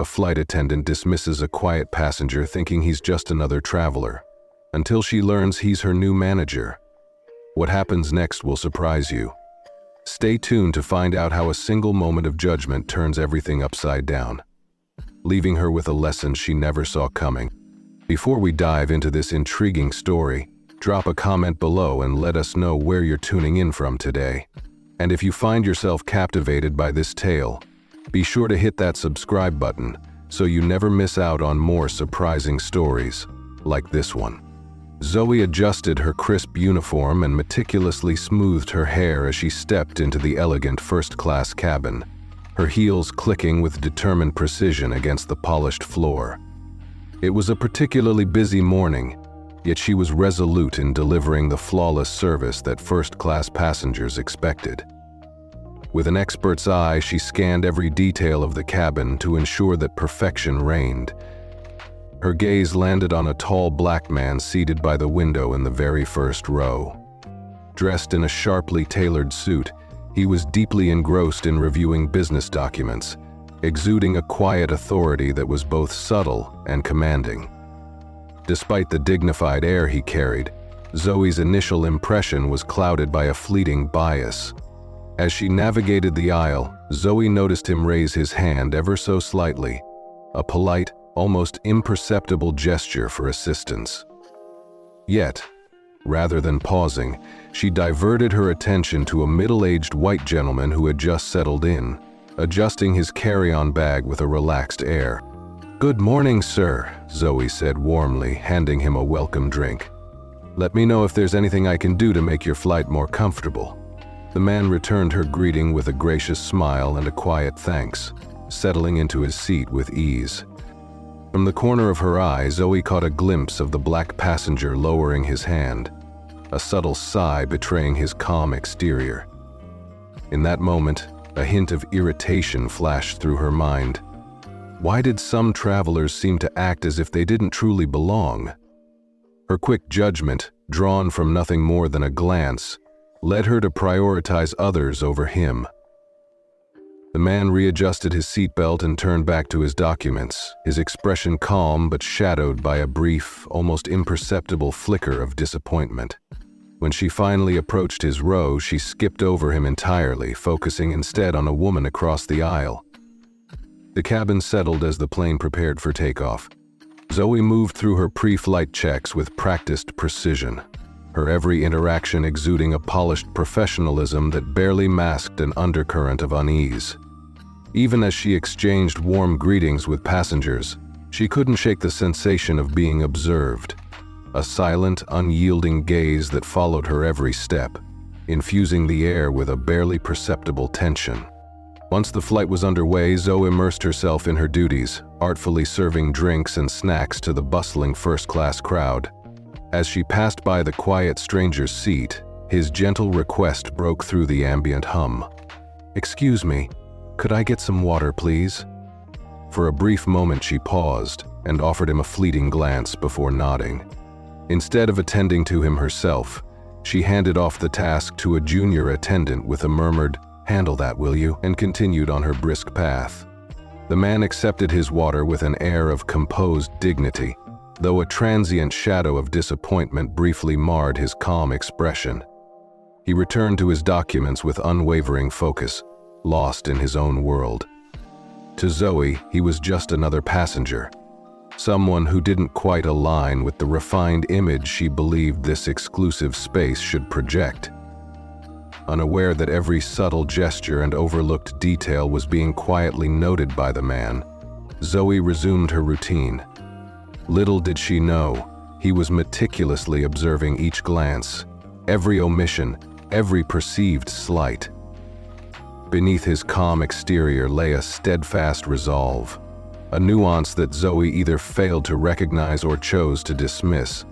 A flight attendant dismisses a quiet passenger thinking he's just another traveler, until she learns he's her new manager. What happens next will surprise you. Stay tuned to find out how a single moment of judgment turns everything upside down, leaving her with a lesson she never saw coming. Before we dive into this intriguing story, drop a comment below and let us know where you're tuning in from today. And if you find yourself captivated by this tale, be sure to hit that subscribe button so you never miss out on more surprising stories like this one. Zoe adjusted her crisp uniform and meticulously smoothed her hair as she stepped into the elegant first-class cabin, her heels clicking with determined precision against the polished floor. It was a particularly busy morning, yet she was resolute in delivering the flawless service that first-class passengers expected. With an expert's eye, she scanned every detail of the cabin to ensure that perfection reigned. Her gaze landed on a tall black man seated by the window in the very first row. Dressed in a sharply tailored suit, he was deeply engrossed in reviewing business documents, exuding a quiet authority that was both subtle and commanding. Despite the dignified air he carried, Zoe's initial impression was clouded by a fleeting bias. As she navigated the aisle, Zoe noticed him raise his hand ever so slightly, a polite, almost imperceptible gesture for assistance. Yet, rather than pausing, she diverted her attention to a middle-aged white gentleman who had just settled in, adjusting his carry-on bag with a relaxed air. "Good morning, sir," Zoe said warmly, handing him a welcome drink. "Let me know if there's anything I can do to make your flight more comfortable." The man returned her greeting with a gracious smile and a quiet thanks, settling into his seat with ease. From the corner of her eye, Zoe caught a glimpse of the black passenger lowering his hand, a subtle sigh betraying his calm exterior. In that moment, a hint of irritation flashed through her mind. Why did some travelers seem to act as if they didn't truly belong? Her quick judgment, drawn from nothing more than a glance, led her to prioritize others over him. The man readjusted his seatbelt and turned back to his documents, his expression calm but shadowed by a brief, almost imperceptible flicker of disappointment. When she finally approached his row, she skipped over him entirely, focusing instead on a woman across the aisle. The cabin settled as the plane prepared for takeoff. Zoe moved through her pre-flight checks with practiced precision, her every interaction exuding a polished professionalism that barely masked an undercurrent of unease. Even as she exchanged warm greetings with passengers, she couldn't shake the sensation of being observed, a silent, unyielding gaze that followed her every step, infusing the air with a barely perceptible tension. Once the flight was underway, Zoe immersed herself in her duties, artfully serving drinks and snacks to the bustling first-class crowd. As she passed by the quiet stranger's seat, his gentle request broke through the ambient hum. "Excuse me, could I get some water, please?" For a brief moment she paused and offered him a fleeting glance before nodding. Instead of attending to him herself, she handed off the task to a junior attendant with a murmured, "Handle that, will you?" and continued on her brisk path. The man accepted his water with an air of composed dignity, though a transient shadow of disappointment briefly marred his calm expression. He returned to his documents with unwavering focus, lost in his own world. To Zoe, he was just another passenger, someone who didn't quite align with the refined image she believed this exclusive space should project. Unaware that every subtle gesture and overlooked detail was being quietly noted by the man, Zoe resumed her routine. Little did she know, he was meticulously observing each glance, every omission, every perceived slight. Beneath his calm exterior lay a steadfast resolve, a nuance that Zoe either failed to recognize or chose to dismiss.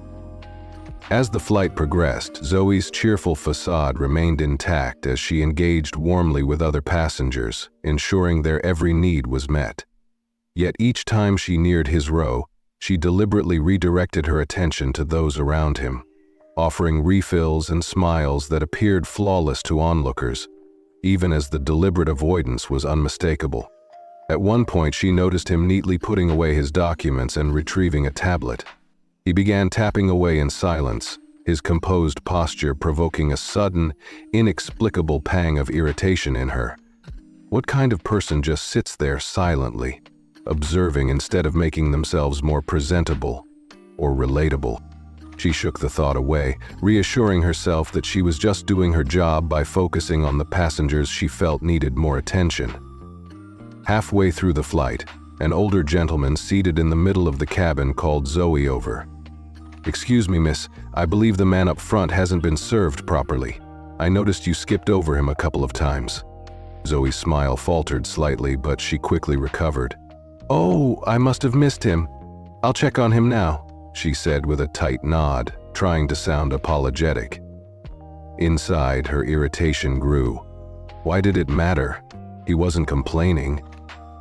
As the flight progressed, Zoe's cheerful facade remained intact as she engaged warmly with other passengers, ensuring their every need was met. Yet each time she neared his row, she deliberately redirected her attention to those around him, offering refills and smiles that appeared flawless to onlookers, even as the deliberate avoidance was unmistakable. At one point, she noticed him neatly putting away his documents and retrieving a tablet. He began tapping away in silence, his composed posture provoking a sudden, inexplicable pang of irritation in her. What kind of person just sits there silently, observing instead of making themselves more presentable or relatable? She shook the thought away, reassuring herself that she was just doing her job by focusing on the passengers she felt needed more attention. Halfway through the flight, an older gentleman seated in the middle of the cabin called Zoe over. "Excuse me, miss, I believe the man up front hasn't been served properly. I noticed you skipped over him a couple of times." Zoe's smile faltered slightly, but she quickly recovered. "Oh, I must have missed him. I'll check on him now," she said with a tight nod, trying to sound apologetic. Inside, her irritation grew. Why did it matter? He wasn't complaining.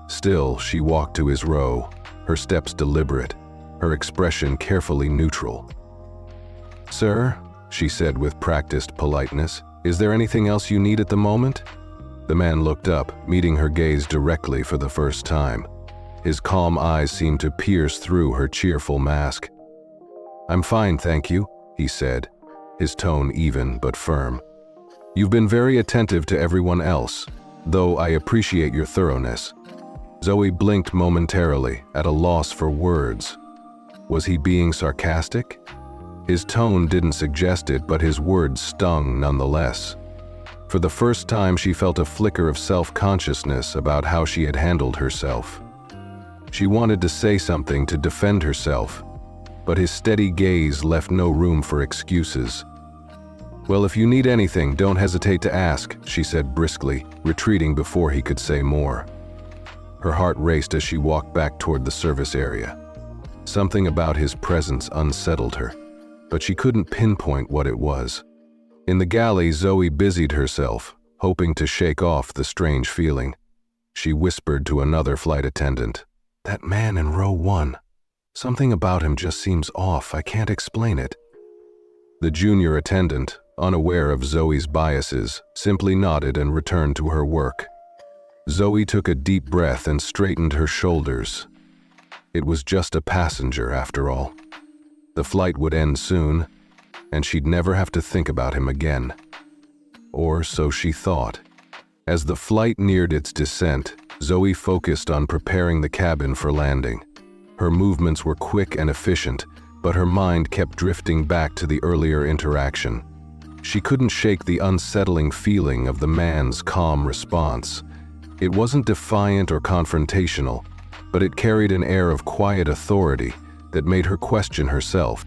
Still, she walked to his row, her steps deliberate, her expression carefully neutral. "Sir," she said with practiced politeness, "is there anything else you need at the moment?" The man looked up, meeting her gaze directly for the first time. His calm eyes seemed to pierce through her cheerful mask. "I'm fine, thank you," he said, his tone even but firm. "You've been very attentive to everyone else, though I appreciate your thoroughness." Zoe blinked momentarily, at a loss for words. Was he being sarcastic? His tone didn't suggest it, but his words stung nonetheless. For the first time, she felt a flicker of self-consciousness about how she had handled herself. She wanted to say something to defend herself, but his steady gaze left no room for excuses. "Well, if you need anything, don't hesitate to ask," she said briskly, retreating before he could say more. Her heart raced as she walked back toward the service area. Something about his presence unsettled her, but she couldn't pinpoint what it was. In the galley, Zoe busied herself, hoping to shake off the strange feeling. She whispered to another flight attendant, "That man in row 1. Something about him just seems off, I can't explain it." The junior attendant, unaware of Zoe's biases, simply nodded and returned to her work. Zoe took a deep breath and straightened her shoulders. It was just a passenger, after all. The flight would end soon, and she'd never have to think about him again. Or so she thought. As the flight neared its descent, Zoe focused on preparing the cabin for landing. Her movements were quick and efficient, but her mind kept drifting back to the earlier interaction. She couldn't shake the unsettling feeling of the man's calm response. It wasn't defiant or confrontational, but it carried an air of quiet authority that made her question herself.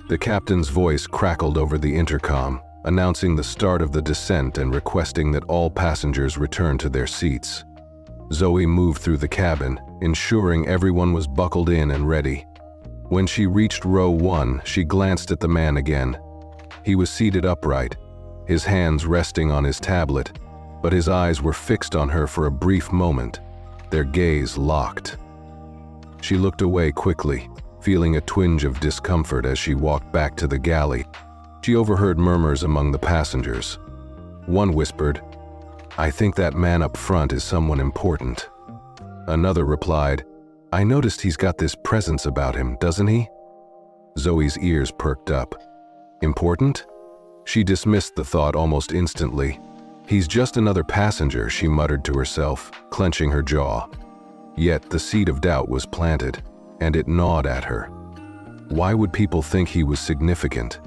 The captain's voice crackled over the intercom, announcing the start of the descent and requesting that all passengers return to their seats. Zoe moved through the cabin, ensuring everyone was buckled in and ready. When she reached row 1, she glanced at the man again. He was seated upright, his hands resting on his tablet, but his eyes were fixed on her for a brief moment, their gaze locked. She looked away quickly, feeling a twinge of discomfort as she walked back to the galley. She overheard murmurs among the passengers. One whispered, "I think that man up front is someone important." Another replied, "I noticed he's got this presence about him, doesn't he?" Zoe's ears perked up. Important? She dismissed the thought almost instantly. "He's just another passenger," she muttered to herself, clenching her jaw. Yet the seed of doubt was planted, and it gnawed at her. Why would people think he was significant?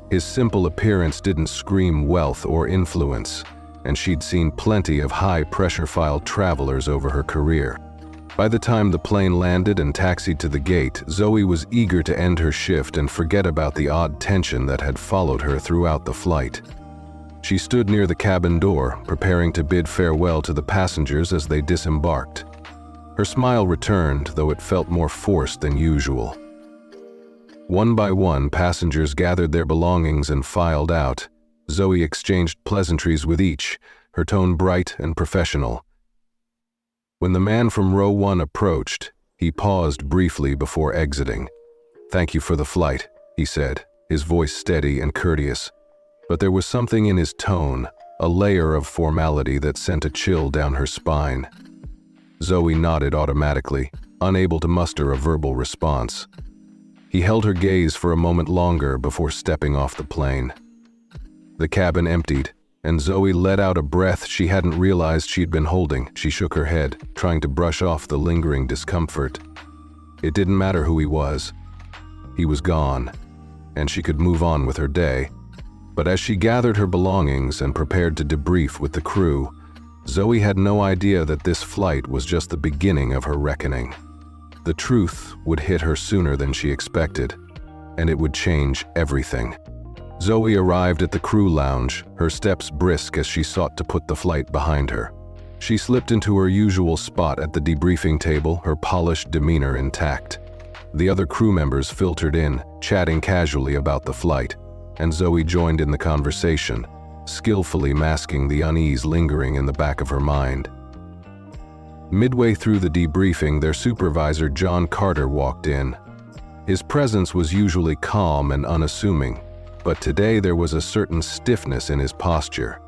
His simple appearance didn't scream wealth or influence, and she'd seen plenty of high-pressure file travelers over her career. By the time the plane landed and taxied to the gate, Zoe was eager to end her shift and forget about the odd tension that had followed her throughout the flight. She stood near the cabin door, preparing to bid farewell to the passengers as they disembarked. Her smile returned, though it felt more forced than usual. One by one, passengers gathered their belongings and filed out. Zoe exchanged pleasantries with each, her tone bright and professional. When the man from row 1 approached, he paused briefly before exiting. "Thank you for the flight," he said, his voice steady and courteous. But there was something in his tone, a layer of formality that sent a chill down her spine. Zoe nodded automatically, unable to muster a verbal response. He held her gaze for a moment longer before stepping off the plane. The cabin emptied, and Zoe let out a breath she hadn't realized she'd been holding. She shook her head, trying to brush off the lingering discomfort. It didn't matter who he was. He was gone, and she could move on with her day. But as she gathered her belongings and prepared to debrief with the crew, Zoe had no idea that this flight was just the beginning of her reckoning. The truth would hit her sooner than she expected, and it would change everything. Zoe arrived at the crew lounge, her steps brisk as she sought to put the flight behind her. She slipped into her usual spot at the debriefing table, her polished demeanor intact. The other crew members filtered in, chatting casually about the flight, and Zoe joined in the conversation, skillfully masking the unease lingering in the back of her mind. Midway through the debriefing, their supervisor, John Carter, walked in. His presence was usually calm and unassuming, but today there was a certain stiffness in his posture.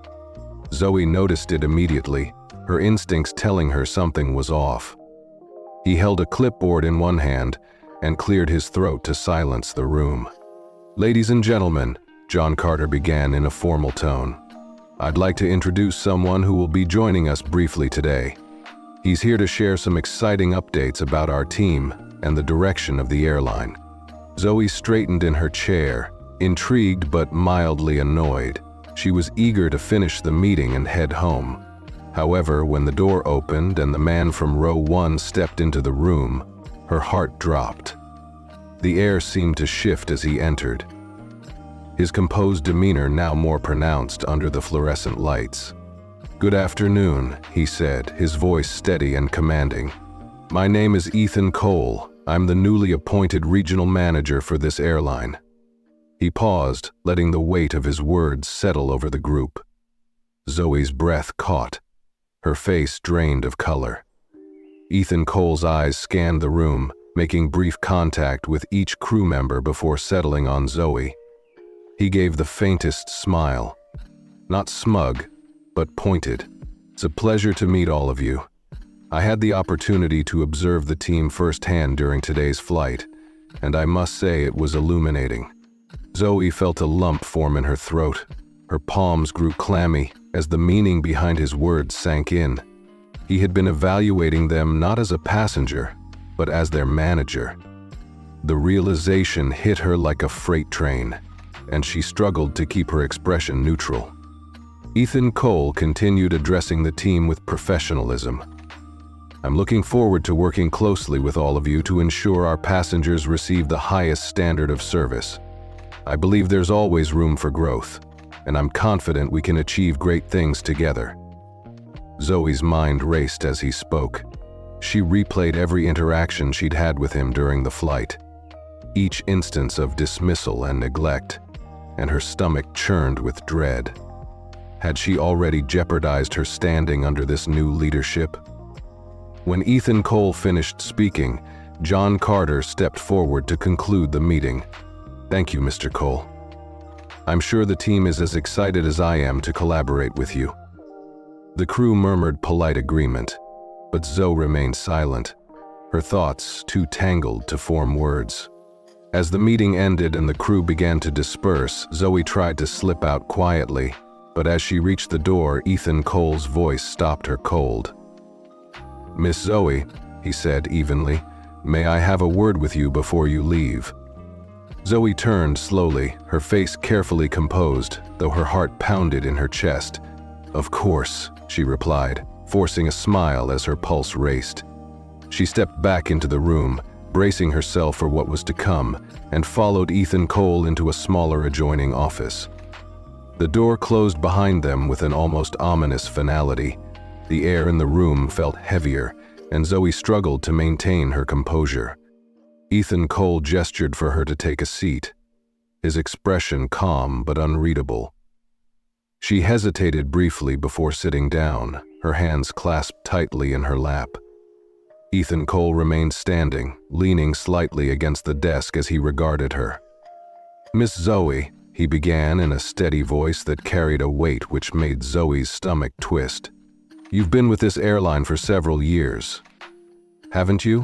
Zoe noticed it immediately, her instincts telling her something was off. He held a clipboard in one hand and cleared his throat to silence the room. "Ladies and gentlemen," John Carter began in a formal tone, "I'd like to introduce someone who will be joining us briefly today. He's here to share some exciting updates about our team and the direction of the airline." Zoe straightened in her chair, intrigued but mildly annoyed. She was eager to finish the meeting and head home. However, when the door opened and the man from row 1 stepped into the room, her heart dropped. The air seemed to shift as he entered, his composed demeanor now more pronounced under the fluorescent lights. "Good afternoon," he said, his voice steady and commanding. "My name is Ethan Cole. I'm the newly appointed regional manager for this airline." He paused, letting the weight of his words settle over the group. Zoe's breath caught, her face drained of color. Ethan Cole's eyes scanned the room, making brief contact with each crew member before settling on Zoe. He gave the faintest smile, not smug, but pointed. "It's a pleasure to meet all of you. I had the opportunity to observe the team firsthand during today's flight, and I must say it was illuminating." Zoe felt a lump form in her throat. Her palms grew clammy as the meaning behind his words sank in. He had been evaluating them not as a passenger, but as their manager. The realization hit her like a freight train, and she struggled to keep her expression neutral. Ethan Cole continued addressing the team with professionalism. "I'm looking forward to working closely with all of you to ensure our passengers receive the highest standard of service. I believe there's always room for growth, and I'm confident we can achieve great things together." Zoe's mind raced as he spoke. She replayed every interaction she'd had with him during the flight, each instance of dismissal and neglect, and her stomach churned with dread. Had she already jeopardized her standing under this new leadership? When Ethan Cole finished speaking, John Carter stepped forward to conclude the meeting. "Thank you, Mr. Cole. I'm sure the team is as excited as I am to collaborate with you." The crew murmured polite agreement, but Zoe remained silent, her thoughts too tangled to form words. As the meeting ended and the crew began to disperse, Zoe tried to slip out quietly, but as she reached the door, Ethan Cole's voice stopped her cold. "Miss Zoe," he said evenly, "may I have a word with you before you leave?" Zoe turned slowly, her face carefully composed, though her heart pounded in her chest. "Of course," she replied, forcing a smile as her pulse raced. She stepped back into the room, bracing herself for what was to come, and followed Ethan Cole into a smaller adjoining office. The door closed behind them with an almost ominous finality. The air in the room felt heavier, and Zoe struggled to maintain her composure. Ethan Cole gestured for her to take a seat, his expression calm but unreadable. She hesitated briefly before sitting down, her hands clasped tightly in her lap. Ethan Cole remained standing, leaning slightly against the desk as he regarded her. "Miss Zoe," he began in a steady voice that carried a weight which made Zoe's stomach twist. You've been with this airline for several years, haven't you?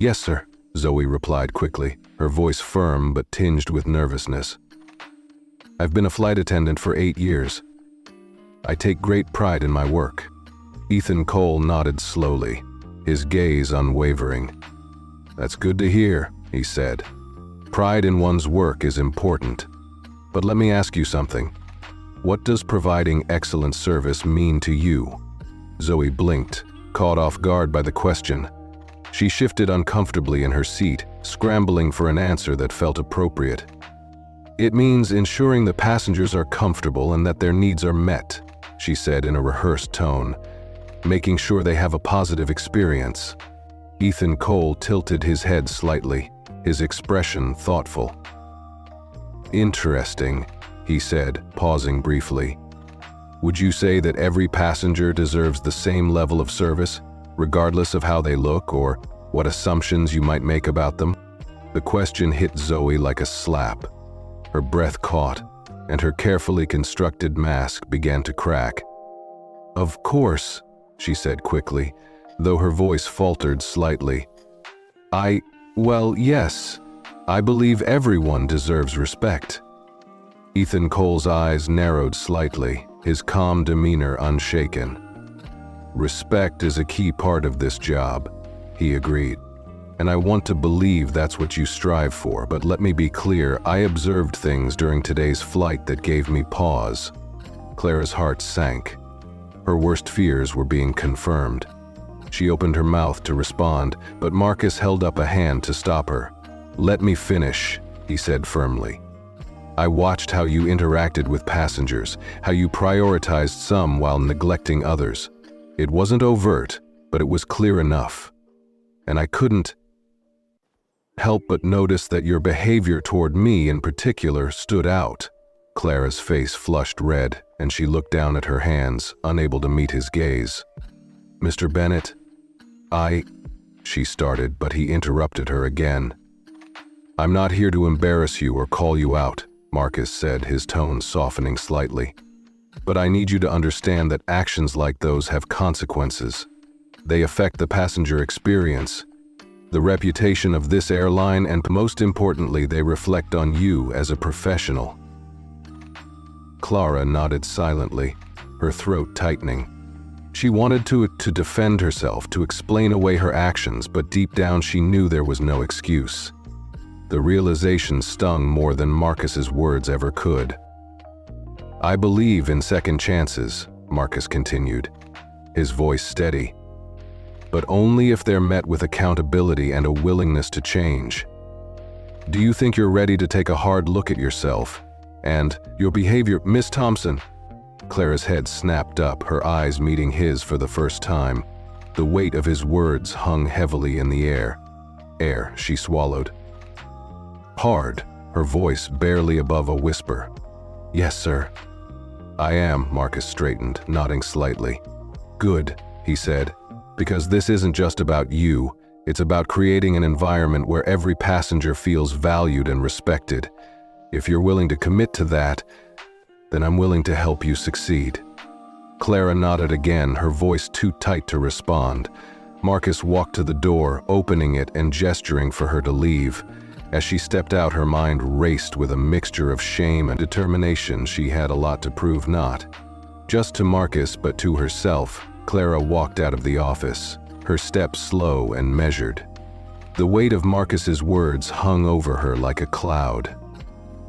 Yes, sir, Zoe replied quickly, her voice firm but tinged with nervousness. I've been a flight attendant for 8 years. I take great pride in my work. Ethan Cole nodded slowly, his gaze unwavering. That's good to hear, he said. Pride in one's work is important. But let me ask you something. What does providing excellent service mean to you? Zoe blinked, caught off guard by the question. She shifted uncomfortably in her seat, scrambling for an answer that felt appropriate. It means ensuring the passengers are comfortable and that their needs are met, she said in a rehearsed tone, making sure they have a positive experience. Ethan Cole tilted his head slightly, his expression thoughtful. Interesting, he said, pausing briefly. Would you say that every passenger deserves the same level of service, regardless of how they look or what assumptions you might make about them? The question hit Zoe like a slap. Her breath caught, and her carefully constructed mask began to crack. Of course, she said quickly, though her voice faltered slightly. Well, yes, I believe everyone deserves respect. Ethan Cole's eyes narrowed slightly, his calm demeanor unshaken. Respect is a key part of this job, he agreed. And I want to believe that's what you strive for, but let me be clear, I observed things during today's flight that gave me pause. Clara's heart sank. Her worst fears were being confirmed. She opened her mouth to respond, but Marcus held up a hand to stop her. Let me finish, he said firmly. I watched how you interacted with passengers, how you prioritized some while neglecting others. It wasn't overt, but it was clear enough. And I couldn't help but notice that your behavior toward me in particular stood out. Clara's face flushed red, and she looked down at her hands, unable to meet his gaze. Mr. Bennett, she started, but he interrupted her again. I'm not here to embarrass you or call you out, Marcus said, his tone softening slightly. But I need you to understand that actions like those have consequences. They affect the passenger experience, the reputation of this airline, and most importantly, they reflect on you as a professional. Clara nodded silently, her throat tightening. She wanted to defend herself, to explain away her actions, but deep down she knew there was no excuse. The realization stung more than Marcus's words ever could. I believe in second chances, Marcus continued, his voice steady. But only if they're met with accountability and a willingness to change. Do you think you're ready to take a hard look at yourself and your behavior, Miss Thompson? Clara's head snapped up, her eyes meeting his for the first time. The weight of his words hung heavily in the air. She swallowed. Hard, her voice barely above a whisper. Yes, sir. I am, Marcus straightened, nodding slightly. Good, he said, because this isn't just about you, it's about creating an environment where every passenger feels valued and respected. If you're willing to commit to that, then I'm willing to help you succeed. Clara nodded again, her voice too tight to respond. Marcus walked to the door, opening it and gesturing for her to leave. As she stepped out, her mind raced with a mixture of shame and determination. She had a lot to prove, not just to Marcus, but to herself. Clara walked out of the office, her steps slow and measured. The weight of Marcus's words hung over her like a cloud.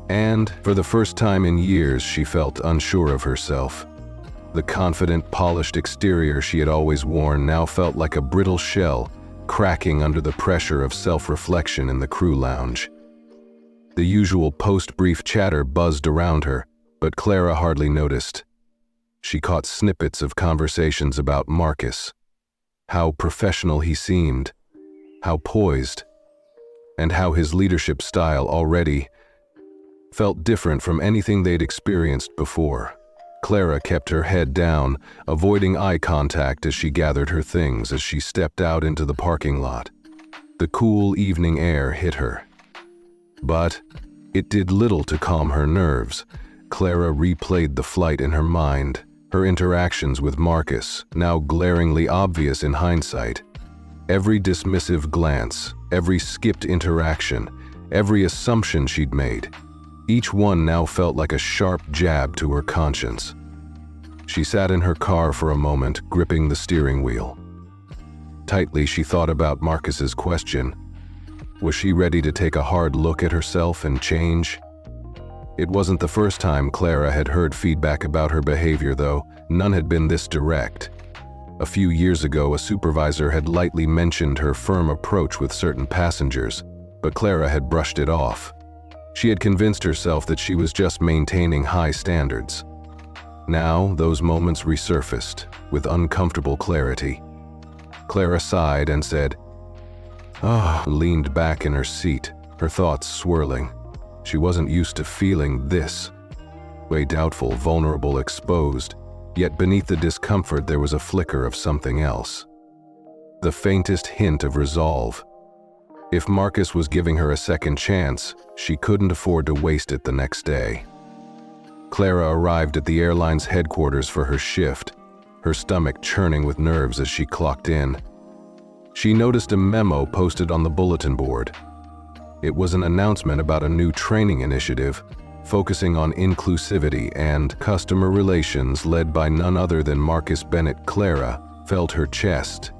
And, for the first time in years, she felt unsure of herself. The confident, polished exterior she had always worn now felt like a brittle shell, cracking under the pressure of self-reflection in the crew lounge. The usual post-brief chatter buzzed around her, but Clara hardly noticed. She caught snippets of conversations about Marcus, how professional he seemed, how poised, and how his leadership style already felt different from anything they'd experienced before. Clara kept her head down, avoiding eye contact as she gathered her things as she stepped out into the parking lot. The cool evening air hit her. But it did little to calm her nerves. Clara replayed the flight in her mind, Her interactions with Marcus, now glaringly obvious in hindsight. Every dismissive glance, every skipped interaction, every assumption she'd made, each one now felt like a sharp jab to her conscience. She sat in her car for a moment, gripping the steering wheel. Tightly, she thought about Marcus's question. Was she ready to take a hard look at herself and change? It wasn't the first time Clara had heard feedback about her behavior, though. None had been this direct. A few years ago, a supervisor had lightly mentioned her firm approach with certain passengers, but Clara had brushed it off. She had convinced herself that she was just maintaining high standards. Now, those moments resurfaced with uncomfortable clarity. Clara sighed and said, leaned back in her seat, her thoughts swirling. She wasn't used to feeling this way, doubtful, vulnerable, exposed, yet beneath the discomfort there was a flicker of something else. The faintest hint of resolve. If Marcus was giving her a second chance, she couldn't afford to waste it the next day. Clara arrived at the airline's headquarters for her shift, her stomach churning with nerves as she clocked in. She noticed a memo posted on the bulletin board. It was an announcement about a new training initiative focusing on inclusivity and customer relations led by none other than Marcus Bennett. Clara felt her chest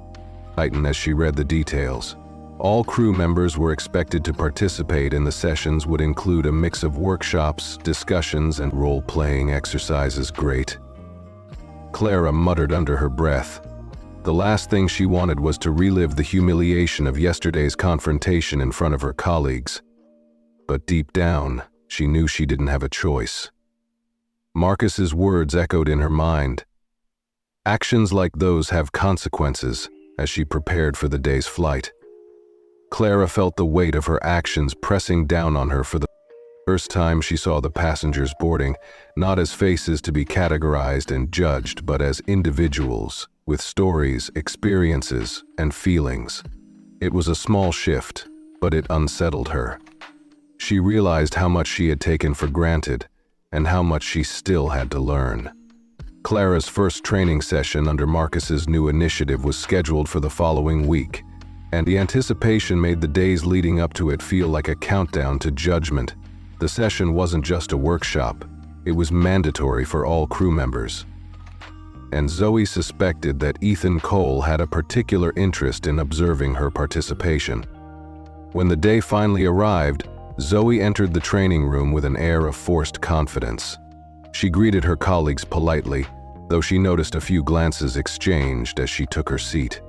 tighten as she read the details. All crew members were expected to participate, and the sessions would include a mix of workshops, discussions, and role-playing exercises. Great. Clara muttered under her breath. The last thing she wanted was to relive the humiliation of yesterday's confrontation in front of her colleagues. But deep down, she knew she didn't have a choice. Marcus's words echoed in her mind. Actions like those have consequences, as she prepared for the day's flight. Clara felt the weight of her actions pressing down on her for the first time. She saw the passengers boarding, not as faces to be categorized and judged, but as individuals with stories, experiences, and feelings. It was a small shift, but it unsettled her. She realized how much she had taken for granted and how much she still had to learn. Clara's first training session under Marcus's new initiative was scheduled for the following week, and the anticipation made the days leading up to it feel like a countdown to judgment. The session wasn't just a workshop, it was mandatory for all crew members. And Zoe suspected that Ethan Cole had a particular interest in observing her participation. When the day finally arrived, Zoe entered the training room with an air of forced confidence. She greeted her colleagues politely, though she noticed a few glances exchanged as she took her seat.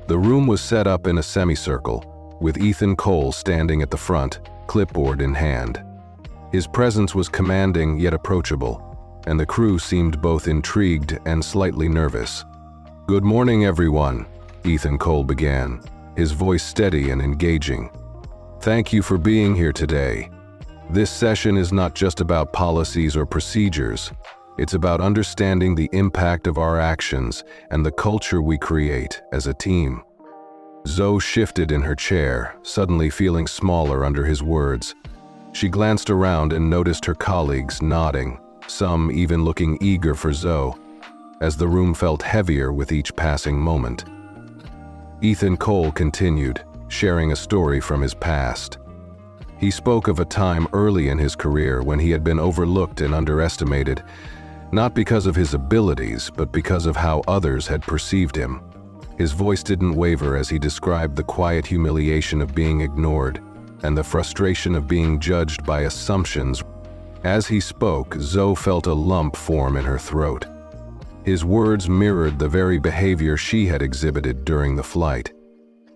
The room was set up in a semicircle, with Ethan Cole standing at the front, clipboard in hand. His presence was commanding yet approachable, and the crew seemed both intrigued and slightly nervous. "Good morning, everyone," Ethan Cole began, his voice steady and engaging. "Thank you for being here today. This session is not just about policies or procedures. It's about understanding the impact of our actions and the culture we create as a team." Zoe shifted in her chair, suddenly feeling smaller under his words. She glanced around and noticed her colleagues nodding, some even looking eager for Zoe, as the room felt heavier with each passing moment. Ethan Cole continued, sharing a story from his past. He spoke of a time early in his career when he had been overlooked and underestimated, not because of his abilities, but because of how others had perceived him. His voice didn't waver as he described the quiet humiliation of being ignored and the frustration of being judged by assumptions. As he spoke, Zoe felt a lump form in her throat. His words mirrored the very behavior she had exhibited during the flight.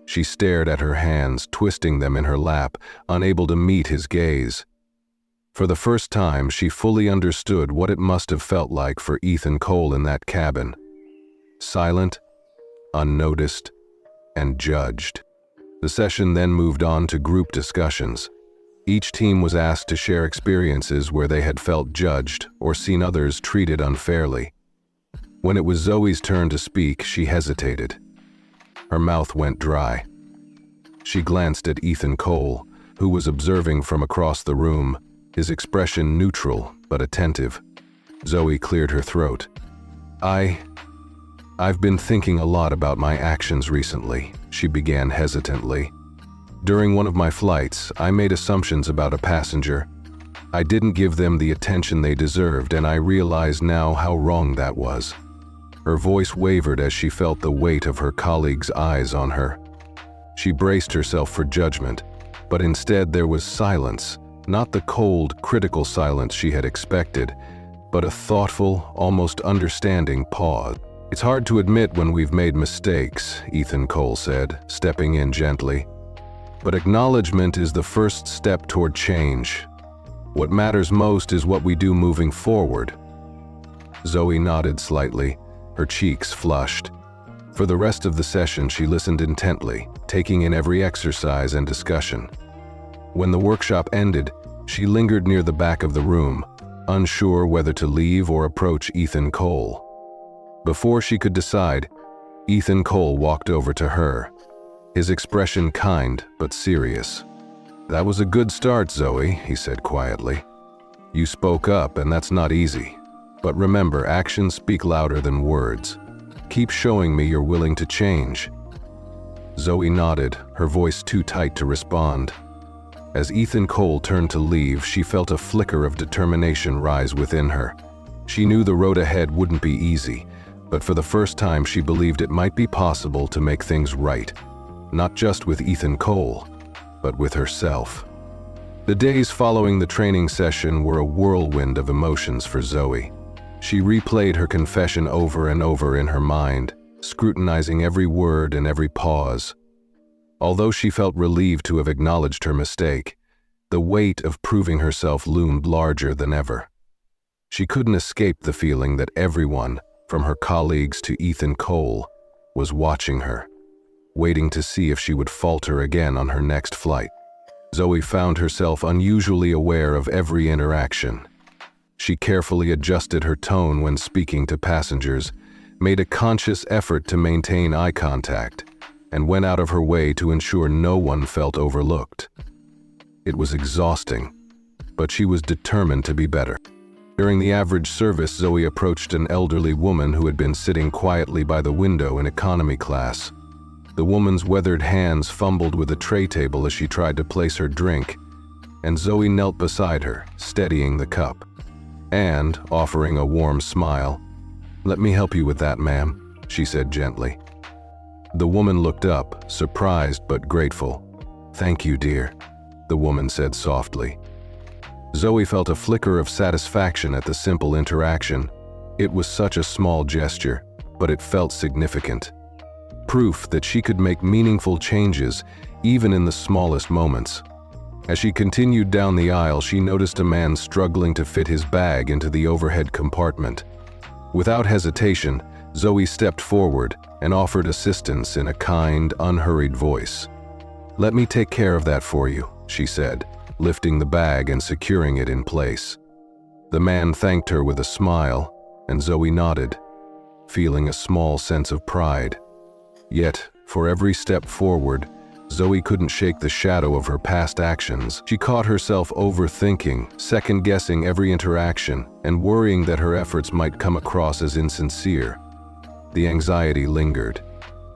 She stared at her hands, twisting them in her lap, unable to meet his gaze. For the first time, she fully understood what it must have felt like for Ethan Cole in that cabin. Silent, unnoticed, and judged. The session then moved on to group discussions. Each team was asked to share experiences where they had felt judged or seen others treated unfairly. When it was Zoe's turn to speak, she hesitated. Her mouth went dry. She glanced at Ethan Cole, who was observing from across the room, his expression neutral but attentive. Zoe cleared her throat. I've been thinking a lot about my actions recently, she began hesitantly. During one of my flights, I made assumptions about a passenger. I didn't give them the attention they deserved, and I realize now how wrong that was. Her voice wavered as she felt the weight of her colleagues' eyes on her. She braced herself for judgment, but instead there was silence, not the cold, critical silence she had expected, but a thoughtful, almost understanding pause. "It's hard to admit when we've made mistakes," Ethan Cole said, stepping in gently. "But acknowledgement is the first step toward change. What matters most is what we do moving forward." Zoe nodded slightly, her cheeks flushed. For the rest of the session, she listened intently, taking in every exercise and discussion. When the workshop ended, she lingered near the back of the room, unsure whether to leave or approach Ethan Cole. Before she could decide, Ethan Cole walked over to her, his expression kind but serious. "That was a good start, Zoe," he said quietly. "You spoke up, and that's not easy. But remember, actions speak louder than words. Keep showing me you're willing to change." Zoe nodded, her voice too tight to respond. As Ethan Cole turned to leave, she felt a flicker of determination rise within her. She knew the road ahead wouldn't be easy, but for the first time she believed it might be possible to make things right, not just with Ethan Cole, but with herself. The days following the training session were a whirlwind of emotions for Zoe. She replayed her confession over and over in her mind, scrutinizing every word and every pause. Although she felt relieved to have acknowledged her mistake, the weight of proving herself loomed larger than ever. She couldn't escape the feeling that everyone, from her colleagues to Ethan Cole, was watching her, waiting to see if she would falter again on her next flight. Zoe found herself unusually aware of every interaction. She carefully adjusted her tone when speaking to passengers, made a conscious effort to maintain eye contact, and went out of her way to ensure no one felt overlooked. It was exhausting, but she was determined to be better. During the average service, Zoe approached an elderly woman who had been sitting quietly by the window in economy class. The woman's weathered hands fumbled with a tray table as she tried to place her drink, and Zoe knelt beside her, steadying the cup. And, offering a warm smile, "Let me help you with that, ma'am," she said gently. The woman looked up, surprised but grateful. "Thank you, dear," the woman said softly. Zoe felt a flicker of satisfaction at the simple interaction. It was such a small gesture, but it felt significant. Proof that she could make meaningful changes, even in the smallest moments. As she continued down the aisle, she noticed a man struggling to fit his bag into the overhead compartment. Without hesitation, Zoe stepped forward and offered assistance in a kind, unhurried voice. "Let me take care of that for you," she said, lifting the bag and securing it in place. The man thanked her with a smile, and Zoe nodded, feeling a small sense of pride. Yet, for every step forward, Zoe couldn't shake the shadow of her past actions. She caught herself overthinking, second-guessing every interaction, and worrying that her efforts might come across as insincere. The anxiety lingered,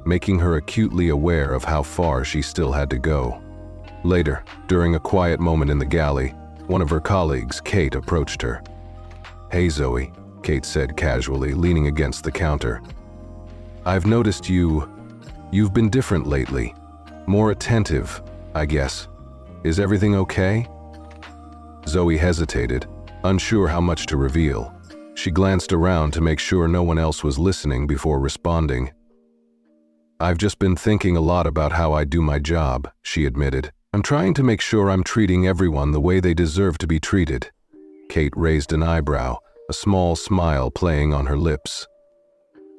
making her acutely aware of how far she still had to go. Later, during a quiet moment in the galley, one of her colleagues, Kate, approached her. "Hey, Zoe," Kate said casually, leaning against the counter. "I've noticed you've been different lately. More attentive, I guess. Is everything okay?" Zoe hesitated, unsure how much to reveal. She glanced around to make sure no one else was listening before responding. "I've just been thinking a lot about how I do my job," she admitted. "I'm trying to make sure I'm treating everyone the way they deserve to be treated." Kate raised an eyebrow, a small smile playing on her lips.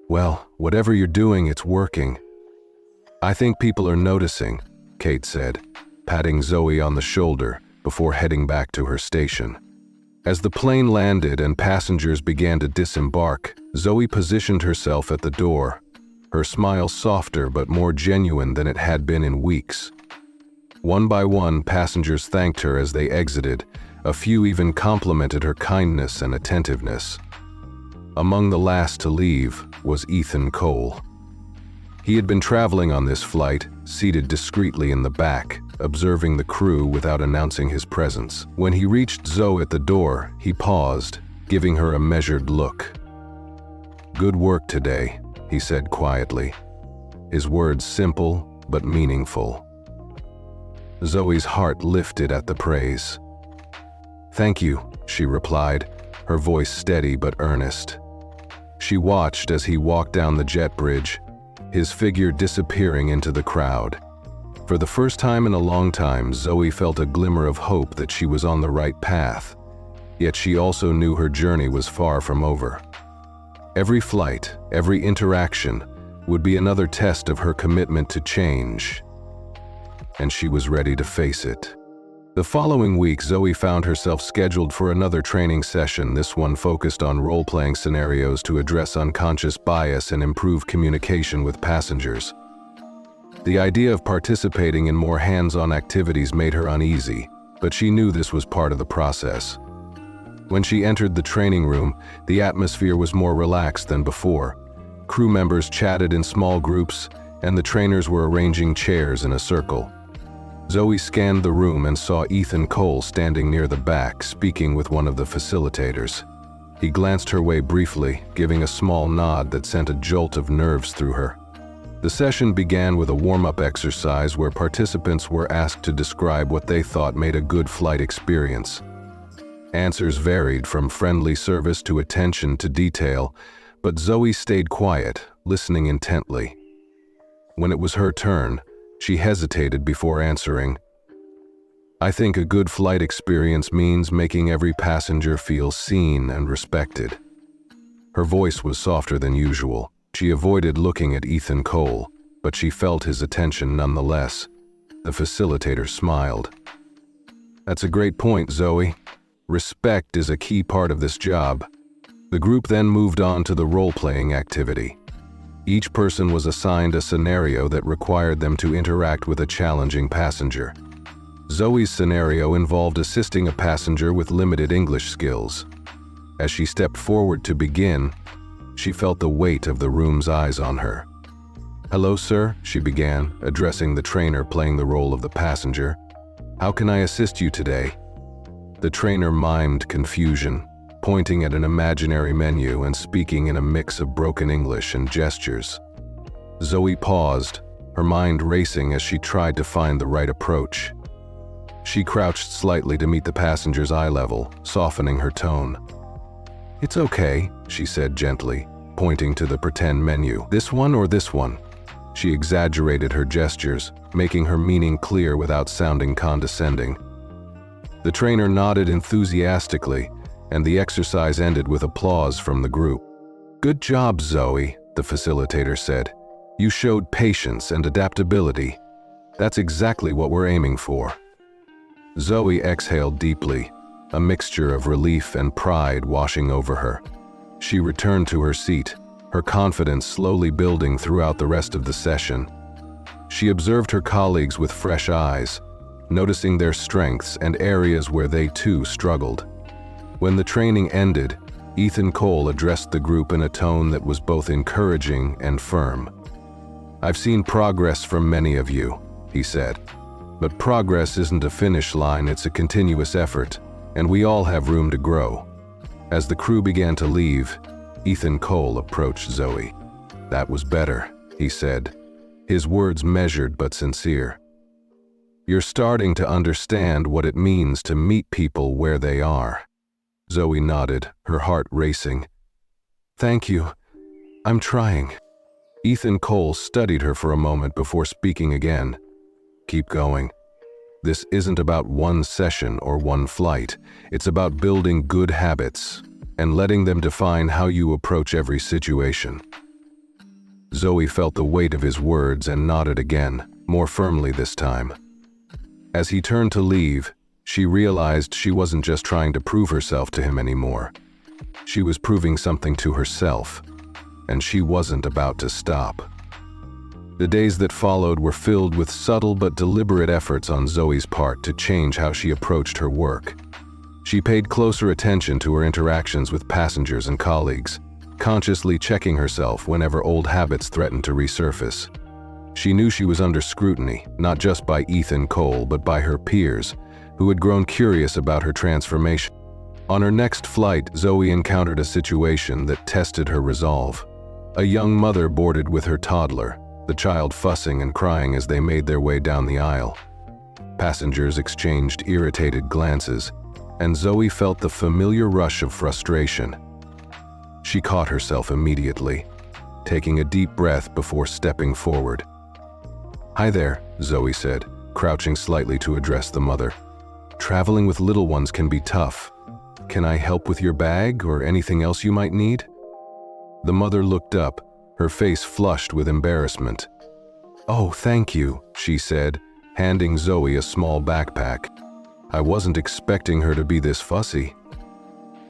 "Well, whatever you're doing, it's working." "I think people are noticing," Kate said, patting Zoe on the shoulder before heading back to her station. As the plane landed and passengers began to disembark, Zoe positioned herself at the door, her smile softer but more genuine than it had been in weeks. One by one, passengers thanked her as they exited. A few even complimented her kindness and attentiveness. Among the last to leave was Ethan Cole. He had been traveling on this flight, seated discreetly in the back, observing the crew without announcing his presence. When he reached Zoe at the door, he paused, giving her a measured look. "Good work today," he said quietly, his words simple but meaningful. Zoe's heart lifted at the praise. "Thank you," she replied, her voice steady but earnest. She watched as he walked down the jet bridge, his figure disappearing into the crowd. For the first time in a long time, Zoe felt a glimmer of hope that she was on the right path, yet she also knew her journey was far from over. Every flight, every interaction, would be another test of her commitment to change, and she was ready to face it. The following week, Zoe found herself scheduled for another training session, this one focused on role-playing scenarios to address unconscious bias and improve communication with passengers. The idea of participating in more hands-on activities made her uneasy, but she knew this was part of the process. When she entered the training room, the atmosphere was more relaxed than before. Crew members chatted in small groups, and the trainers were arranging chairs in a circle. Zoe scanned the room and saw Ethan Cole standing near the back, speaking with one of the facilitators. He glanced her way briefly, giving a small nod that sent a jolt of nerves through her. The session began with a warm-up exercise where participants were asked to describe what they thought made a good flight experience. Answers varied from friendly service to attention to detail, but Zoe stayed quiet, listening intently. When it was her turn, she hesitated before answering. "I think a good flight experience means making every passenger feel seen and respected." Her voice was softer than usual. She avoided looking at Ethan Cole, but she felt his attention nonetheless. The facilitator smiled. "That's a great point, Zoe. Respect is a key part of this job." The group then moved on to the role-playing activity. Each person was assigned a scenario that required them to interact with a challenging passenger. Zoe's scenario involved assisting a passenger with limited English skills. As she stepped forward to begin, she felt the weight of the room's eyes on her. "Hello, sir," she began, addressing the trainer playing the role of the passenger. "How can I assist you today?" The trainer mimed confusion, pointing at an imaginary menu and speaking in a mix of broken English and gestures. Zoe paused, her mind racing as she tried to find the right approach. She crouched slightly to meet the passenger's eye level, softening her tone. "It's okay," she said gently, pointing to the pretend menu. "This one or this one?" She exaggerated her gestures, making her meaning clear without sounding condescending. The trainer nodded enthusiastically, and the exercise ended with applause from the group. "Good job, Zoe," the facilitator said. "You showed patience and adaptability. That's exactly what we're aiming for." Zoe exhaled deeply, a mixture of relief and pride washing over her. She returned to her seat, her confidence slowly building throughout the rest of the session. She observed her colleagues with fresh eyes, noticing their strengths and areas where they too struggled. When the training ended, Ethan Cole addressed the group in a tone that was both encouraging and firm. "I've seen progress from many of you," he said. "But progress isn't a finish line, it's a continuous effort, and we all have room to grow." As the crew began to leave, Ethan Cole approached Zoe. "That was better," he said, his words measured but sincere. "You're starting to understand what it means to meet people where they are." Zoe nodded, her heart racing. "Thank you. I'm trying." Ethan Cole studied her for a moment before speaking again. "Keep going. This isn't about one session or one flight. It's about building good habits and letting them define how you approach every situation." Zoe felt the weight of his words and nodded again, more firmly this time. As he turned to leave, she realized she wasn't just trying to prove herself to him anymore. She was proving something to herself, and she wasn't about to stop. The days that followed were filled with subtle but deliberate efforts on Zoe's part to change how she approached her work. She paid closer attention to her interactions with passengers and colleagues, consciously checking herself whenever old habits threatened to resurface. She knew she was under scrutiny, not just by Ethan Cole, but by her peers, who had grown curious about her transformation. On her next flight, Zoe encountered a situation that tested her resolve. A young mother boarded with her toddler, the child fussing and crying as they made their way down the aisle. Passengers exchanged irritated glances, and Zoe felt the familiar rush of frustration. She caught herself immediately, taking a deep breath before stepping forward. "Hi there," Zoe said, crouching slightly to address the mother. "Traveling with little ones can be tough. Can I help with your bag or anything else you might need?" The mother looked up, her face flushed with embarrassment. "Oh, thank you," she said, handing Zoe a small backpack. "I wasn't expecting her to be this fussy."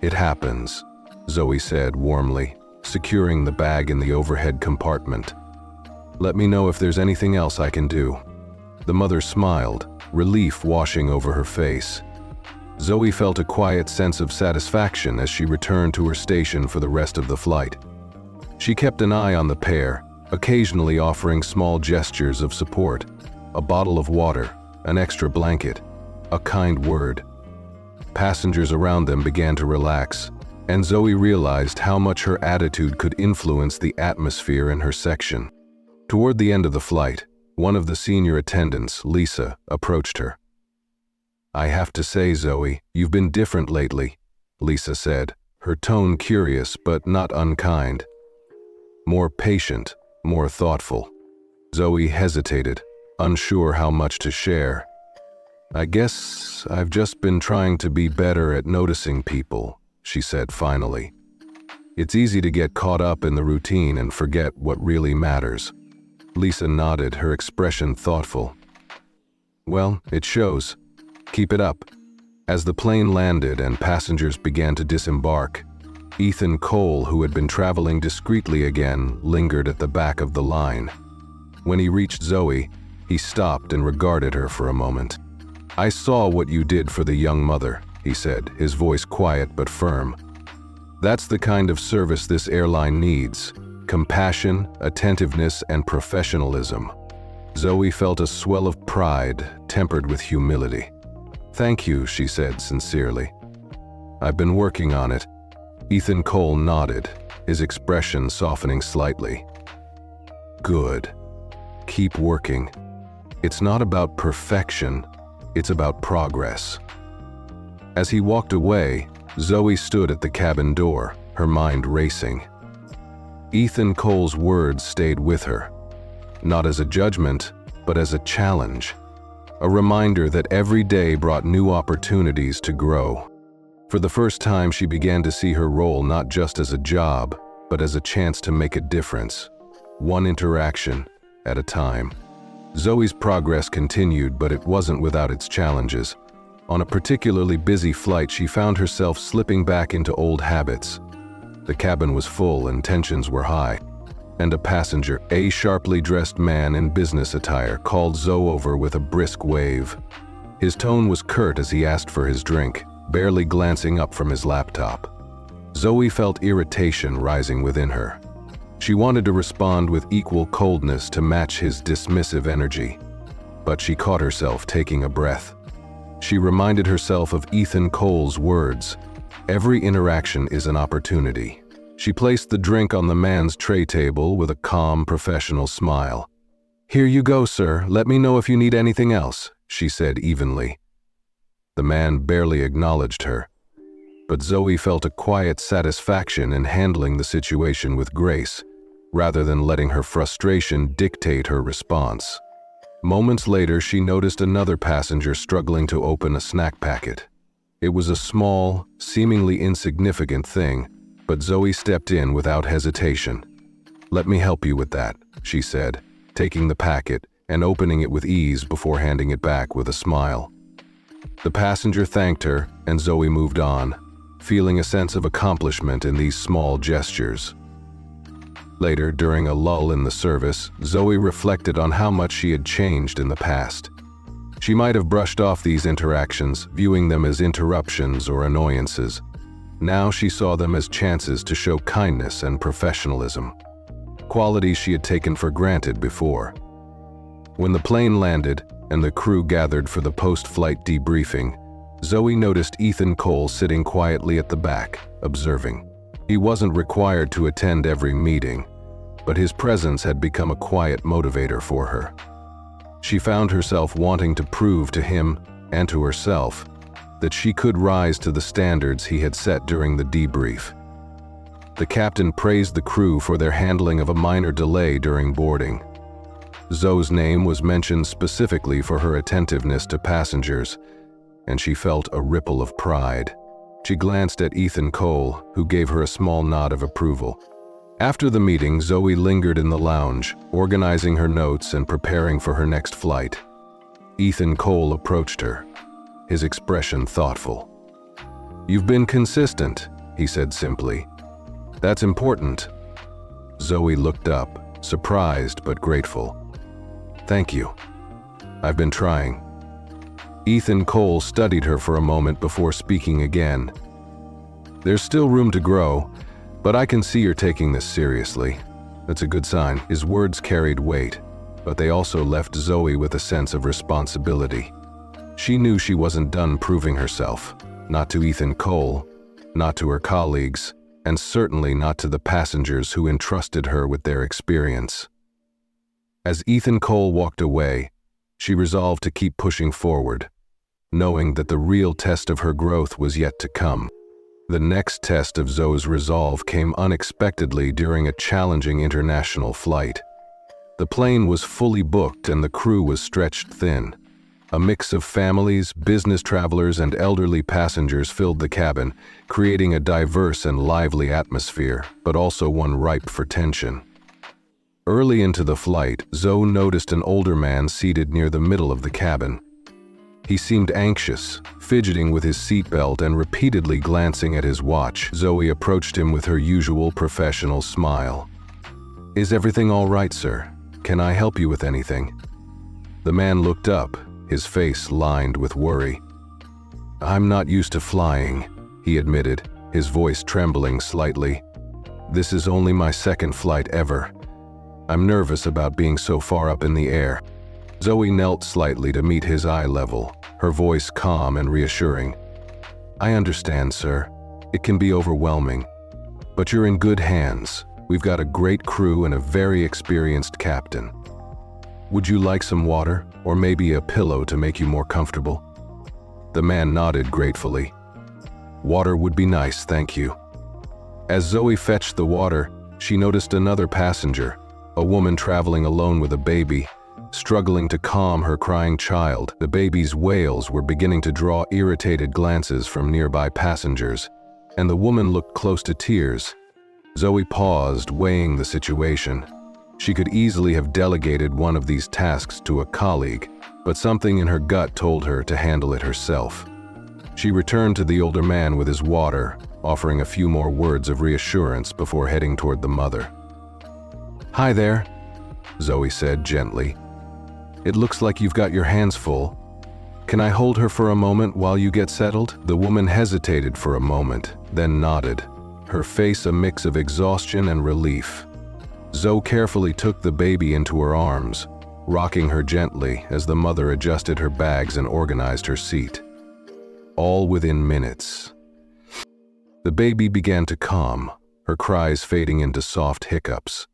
"It happens," Zoe said warmly, securing the bag in the overhead compartment. "Let me know if there's anything else I can do." The mother smiled, relief washing over her face. Zoe felt a quiet sense of satisfaction as she returned to her station for the rest of the flight. She kept an eye on the pair, occasionally offering small gestures of support, a bottle of water, an extra blanket, a kind word. Passengers around them began to relax, and Zoe realized how much her attitude could influence the atmosphere in her section. Toward the end of the flight, one of the senior attendants, Lisa, approached her. "I have to say, Zoe, you've been different lately," Lisa said, her tone curious but not unkind. "More patient, more thoughtful." Zoe hesitated, unsure how much to share. "I guess I've just been trying to be better at noticing people," she said finally. "It's easy to get caught up in the routine and forget what really matters." Lisa nodded, her expression thoughtful. "Well, it shows. Keep it up." As the plane landed and passengers began to disembark, Ethan Cole, who had been traveling discreetly again, lingered at the back of the line. When he reached Zoe, he stopped and regarded her for a moment. "I saw what you did for the young mother," he said, his voice quiet but firm. "That's the kind of service this airline needs: compassion, attentiveness, and professionalism." Zoe felt a swell of pride, tempered with humility. "Thank you," she said sincerely. "I've been working on it." Ethan Cole nodded, his expression softening slightly. "Good. Keep working. It's not about perfection, it's about progress." As he walked away, Zoe stood at the cabin door, her mind racing. Ethan Cole's words stayed with her, not as a judgment, but as a challenge, a reminder that every day brought new opportunities to grow. For the first time, she began to see her role not just as a job, but as a chance to make a difference, one interaction at a time. Zoe's progress continued, but it wasn't without its challenges. On a particularly busy flight, she found herself slipping back into old habits. The cabin was full and tensions were high, and a passenger, a sharply dressed man in business attire, called Zoe over with a brisk wave. His tone was curt as he asked for his drink, barely glancing up from his laptop. Zoe felt irritation rising within her. She wanted to respond with equal coldness to match his dismissive energy, but she caught herself taking a breath. She reminded herself of Ethan Cole's words, "Every interaction is an opportunity." She placed the drink on the man's tray table with a calm, professional smile. "Here you go, sir. Let me know if you need anything else," she said evenly. The man barely acknowledged her, but Zoe felt a quiet satisfaction in handling the situation with grace, rather than letting her frustration dictate her response. Moments later, she noticed another passenger struggling to open a snack packet. It was a small, seemingly insignificant thing, but Zoe stepped in without hesitation. "Let me help you with that," she said, taking the packet and opening it with ease before handing it back with a smile. The passenger thanked her, and Zoe moved on, feeling a sense of accomplishment in these small gestures. Later, during a lull in the service, Zoe reflected on how much she had changed in the past. She might have brushed off these interactions, viewing them as interruptions or annoyances. Now she saw them as chances to show kindness and professionalism, qualities she had taken for granted before. When the plane landed and the crew gathered for the post-flight debriefing, Zoe noticed Ethan Cole sitting quietly at the back, observing. He wasn't required to attend every meeting, but his presence had become a quiet motivator for her. She found herself wanting to prove to him and to herself that she could rise to the standards he had set during the debrief. The captain praised the crew for their handling of a minor delay during boarding. Zoe's name was mentioned specifically for her attentiveness to passengers, and she felt a ripple of pride. She glanced at Ethan Cole, who gave her a small nod of approval. After the meeting, Zoe lingered in the lounge, organizing her notes and preparing for her next flight. Ethan Cole approached her, his expression thoughtful. "You've been consistent," he said simply. "That's important." Zoe looked up, surprised but grateful. "Thank you. I've been trying." Ethan Cole studied her for a moment before speaking again. "There's still room to grow, but I can see you're taking this seriously. That's a good sign." His words carried weight, but they also left Zoe with a sense of responsibility. She knew she wasn't done proving herself, not to Ethan Cole, not to her colleagues, and certainly not to the passengers who entrusted her with their experience. As Ethan Cole walked away, she resolved to keep pushing forward, knowing that the real test of her growth was yet to come. The next test of Zoe's resolve came unexpectedly during a challenging international flight. The plane was fully booked and the crew was stretched thin. A mix of families, business travelers, and elderly passengers filled the cabin, creating a diverse and lively atmosphere, but also one ripe for tension. Early into the flight, Zoe noticed an older man seated near the middle of the cabin. He seemed anxious, fidgeting with his seatbelt and repeatedly glancing at his watch. Zoe approached him with her usual professional smile. "Is everything all right, sir? Can I help you with anything?" The man looked up, his face lined with worry. "I'm not used to flying," he admitted, his voice trembling slightly. "This is only my second flight ever. I'm nervous about being so far up in the air." Zoe knelt slightly to meet his eye level, her voice calm and reassuring. "I understand, sir. It can be overwhelming. But you're in good hands. We've got a great crew and a very experienced captain. Would you like some water, or maybe a pillow to make you more comfortable?" The man nodded gratefully. "Water would be nice, thank you." As Zoe fetched the water, she noticed another passenger, a woman traveling alone with a baby, struggling to calm her crying child. The baby's wails were beginning to draw irritated glances from nearby passengers, and the woman looked close to tears. Zoe paused, weighing the situation. She could easily have delegated one of these tasks to a colleague, but something in her gut told her to handle it herself. She returned to the older man with his water, offering a few more words of reassurance before heading toward the mother. "Hi there," Zoe said gently. "It looks like you've got your hands full. Can I hold her for a moment while you get settled?" The woman hesitated for a moment, then nodded, her face a mix of exhaustion and relief. Zoe carefully took the baby into her arms, rocking her gently as the mother adjusted her bags and organized her seat. All within minutes. The baby began to calm, her cries fading into soft hiccups.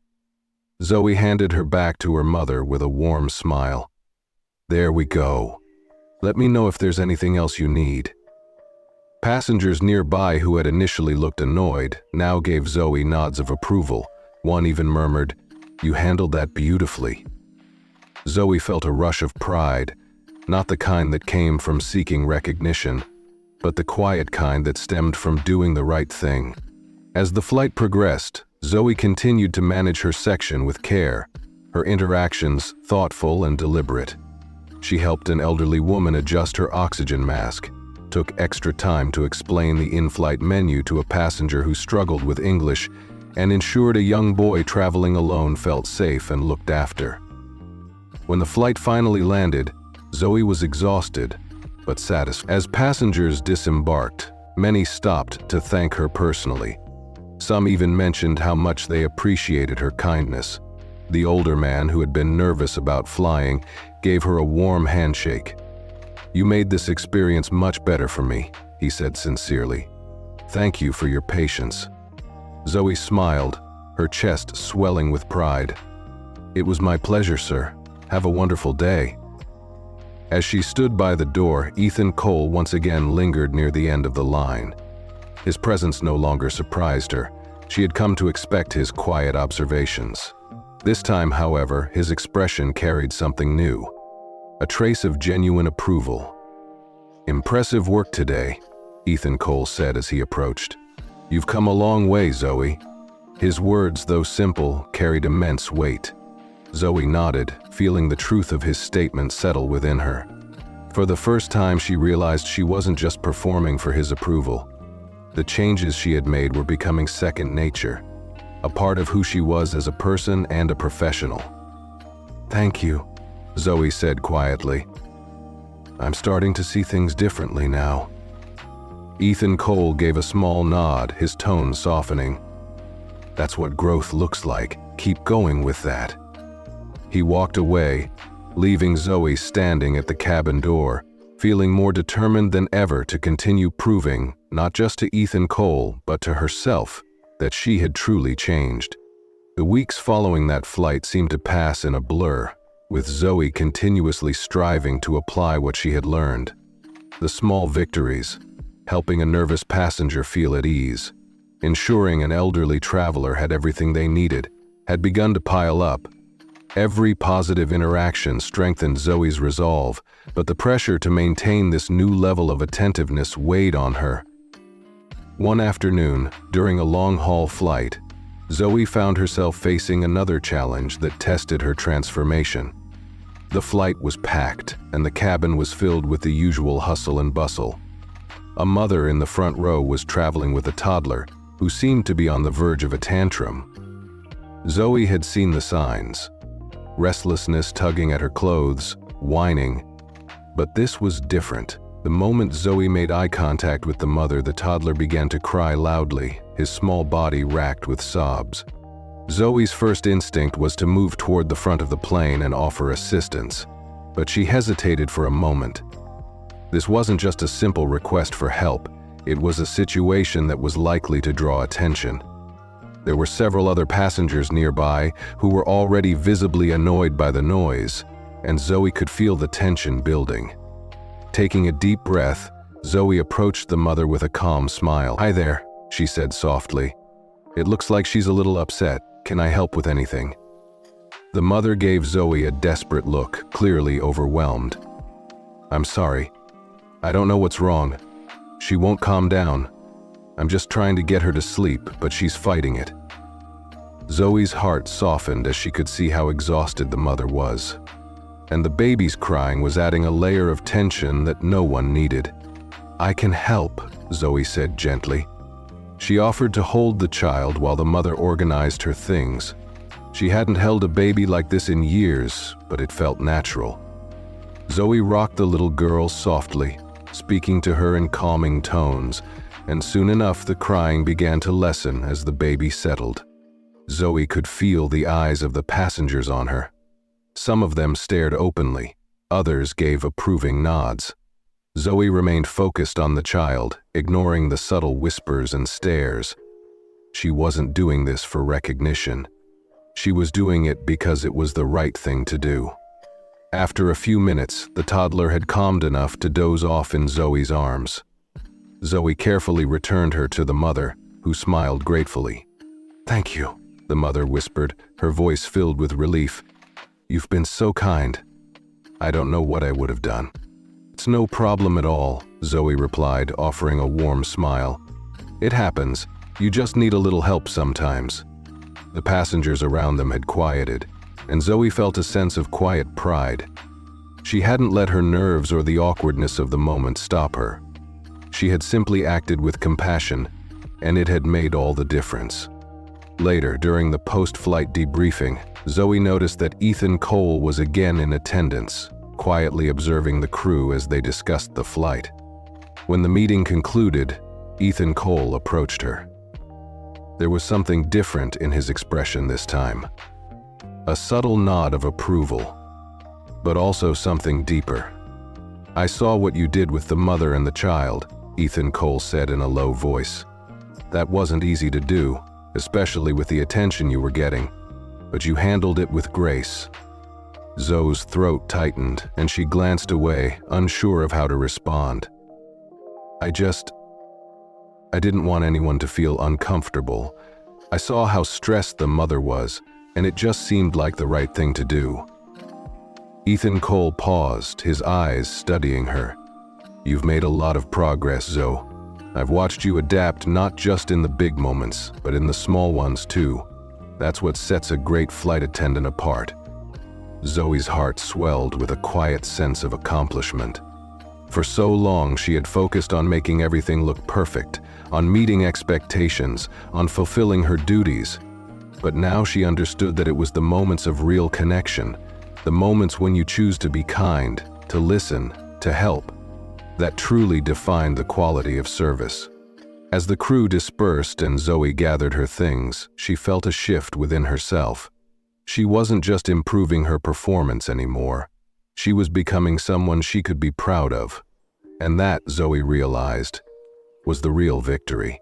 Zoe handed her back to her mother with a warm smile. "There we go. Let me know if there's anything else you need." Passengers nearby who had initially looked annoyed now gave Zoe nods of approval. One even murmured, "You handled that beautifully." Zoe felt a rush of pride, not the kind that came from seeking recognition, but the quiet kind that stemmed from doing the right thing. As the flight progressed, Zoe continued to manage her section with care, her interactions thoughtful and deliberate. She helped an elderly woman adjust her oxygen mask, took extra time to explain the in-flight menu to a passenger who struggled with English, and ensured a young boy traveling alone felt safe and looked after. When the flight finally landed, Zoe was exhausted, but satisfied. As passengers disembarked, Many stopped to thank her personally. Some even mentioned how much they appreciated her kindness. The older man, who had been nervous about flying, gave her a warm handshake. "You made this experience much better for me," he said sincerely. "Thank you for your patience." Zoe smiled, her chest swelling with pride. "It was my pleasure, sir. Have a wonderful day." As she stood by the door, Ethan Cole once again lingered near the end of the line. His presence no longer surprised her. She had come to expect his quiet observations. This time, however, his expression carried something new, a trace of genuine approval. "Impressive work today," Ethan Cole said as he approached. "You've come a long way, Zoe." His words, though simple, carried immense weight. Zoe nodded, feeling the truth of his statement settle within her. For the first time, she realized she wasn't just performing for his approval. The changes she had made were becoming second nature, a part of who she was as a person and a professional. "Thank you," Zoe said quietly. "I'm starting to see things differently now." Ethan Cole gave a small nod, his tone softening. "That's what growth looks like. Keep going with that." He walked away, leaving Zoe standing at the cabin door, feeling more determined than ever to continue proving, not just to Ethan Cole, but to herself, that she had truly changed. The weeks following that flight seemed to pass in a blur, with Zoe continuously striving to apply what she had learned. The small victories, helping a nervous passenger feel at ease, ensuring an elderly traveler had everything they needed, had begun to pile up. Every positive interaction strengthened Zoe's resolve, but the pressure to maintain this new level of attentiveness weighed on her. One afternoon, during a long-haul flight, Zoe found herself facing another challenge that tested her transformation. The flight was packed, and the cabin was filled with the usual hustle and bustle. A mother in the front row was traveling with a toddler, who seemed to be on the verge of a tantrum. Zoe had seen the signs: restlessness tugging at her clothes, whining. But this was different. The moment Zoe made eye contact with the mother, the toddler began to cry loudly, his small body racked with sobs. Zoe's first instinct was to move toward the front of the plane and offer assistance, but she hesitated for a moment. This wasn't just a simple request for help, it was a situation that was likely to draw attention. There were several other passengers nearby who were already visibly annoyed by the noise, and Zoe could feel the tension building. Taking a deep breath, Zoe approached the mother with a calm smile. "Hi there," she said softly. "It looks like she's a little upset. Can I help with anything?" The mother gave Zoe a desperate look, clearly overwhelmed. "I'm sorry. I don't know what's wrong. She won't calm down. I'm just trying to get her to sleep, but she's fighting it." Zoe's heart softened as she could see how exhausted the mother was. And the baby's crying was adding a layer of tension that no one needed. "I can help," Zoe said gently. She offered to hold the child while the mother organized her things. She hadn't held a baby like this in years, but it felt natural. Zoe rocked the little girl softly, speaking to her in calming tones, and soon enough the crying began to lessen as the baby settled. Zoe could feel the eyes of the passengers on her. Some of them stared openly, others gave approving nods. Zoe remained focused on the child, ignoring the subtle whispers and stares. She wasn't doing this for recognition. She was doing it because it was the right thing to do. After a few minutes, the toddler had calmed enough to doze off in Zoe's arms. Zoe carefully returned her to the mother, who smiled gratefully. "Thank you," the mother whispered, her voice filled with relief. "You've been so kind. I don't know what I would have done." "It's no problem at all," Zoe replied, offering a warm smile. "It happens. You just need a little help sometimes." The passengers around them had quieted, and Zoe felt a sense of quiet pride. She hadn't let her nerves or the awkwardness of the moment stop her. She had simply acted with compassion, and it had made all the difference. Later, during the post-flight debriefing, Zoe noticed that Ethan Cole was again in attendance, quietly observing the crew as they discussed the flight. When the meeting concluded, Ethan Cole approached her. There was something different in his expression this time. A subtle nod of approval, but also something deeper. "I saw what you did with the mother and the child," Ethan Cole said in a low voice. "That wasn't easy to do, especially with the attention you were getting, but you handled it with grace." Zoe's throat tightened, and she glanced away, unsure of how to respond. I didn't want anyone to feel uncomfortable. I saw how stressed the mother was, and it just seemed like the right thing to do." Ethan Cole paused, his eyes studying her. "You've made a lot of progress, Zoe. I've watched you adapt not just in the big moments, but in the small ones too. That's what sets a great flight attendant apart." Zoe's heart swelled with a quiet sense of accomplishment. For so long, she had focused on making everything look perfect, on meeting expectations, on fulfilling her duties. But now she understood that it was the moments of real connection, the moments when you choose to be kind, to listen, to help, that truly defined the quality of service. As the crew dispersed and Zoe gathered her things, she felt a shift within herself. She wasn't just improving her performance anymore. She was becoming someone she could be proud of. And that, Zoe realized, was the real victory.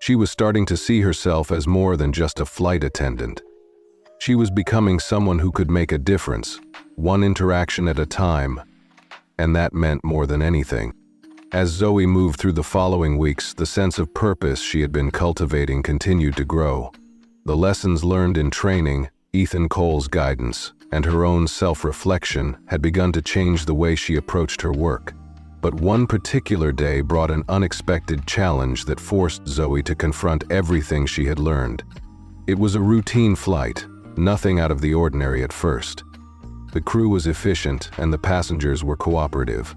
She was starting to see herself as more than just a flight attendant. She was becoming someone who could make a difference, one interaction at a time, and that meant more than anything. As Zoe moved through the following weeks, the sense of purpose she had been cultivating continued to grow. The lessons learned in training, Ethan Cole's guidance, and her own self-reflection had begun to change the way she approached her work. But one particular day brought an unexpected challenge that forced Zoe to confront everything she had learned. It was a routine flight, nothing out of the ordinary at first. The crew was efficient and the passengers were cooperative.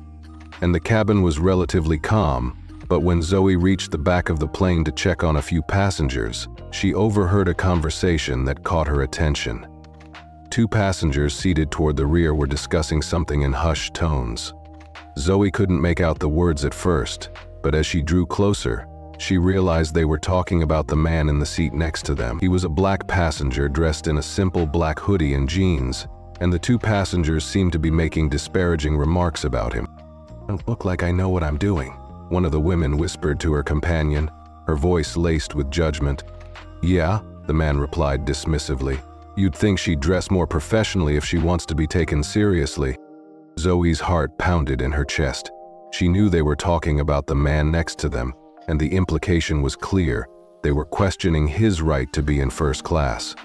And the cabin was relatively calm, but when Zoe reached the back of the plane to check on a few passengers, she overheard a conversation that caught her attention. Two passengers seated toward the rear were discussing something in hushed tones. Zoe couldn't make out the words at first, but as she drew closer, she realized they were talking about the man in the seat next to them. He was a black passenger dressed in a simple black hoodie and jeans, and the two passengers seemed to be making disparaging remarks about him. "I don't look like I know what I'm doing," one of the women whispered to her companion, her voice laced with judgment. "Yeah," the man replied dismissively. "You'd think she'd dress more professionally if she wants to be taken seriously." Zoe's heart pounded in her chest. She knew they were talking about the man next to them, and the implication was clear. They were questioning his right to be in first class.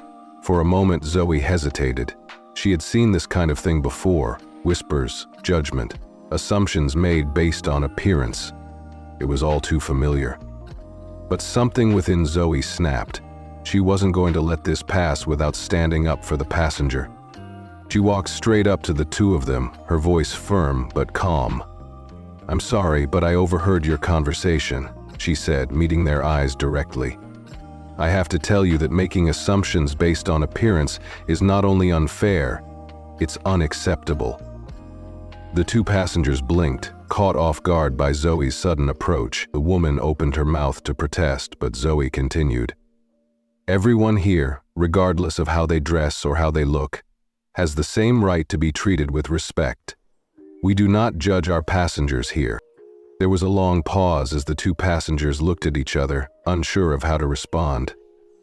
For a moment, Zoe hesitated. She had seen this kind of thing before: whispers, judgment, assumptions made based on appearance. It was all too familiar. But something within Zoe snapped. She wasn't going to let this pass without standing up for the passenger. She walked straight up to the two of them, her voice firm but calm. "I'm sorry, but I overheard your conversation," she said, meeting their eyes directly. "I have to tell you that making assumptions based on appearance is not only unfair, it's unacceptable." The two passengers blinked, caught off guard by Zoe's sudden approach. The woman opened her mouth to protest, but Zoe continued. "Everyone here, regardless of how they dress or how they look, has the same right to be treated with respect. We do not judge our passengers here." There was a long pause as the two passengers looked at each other, unsure of how to respond.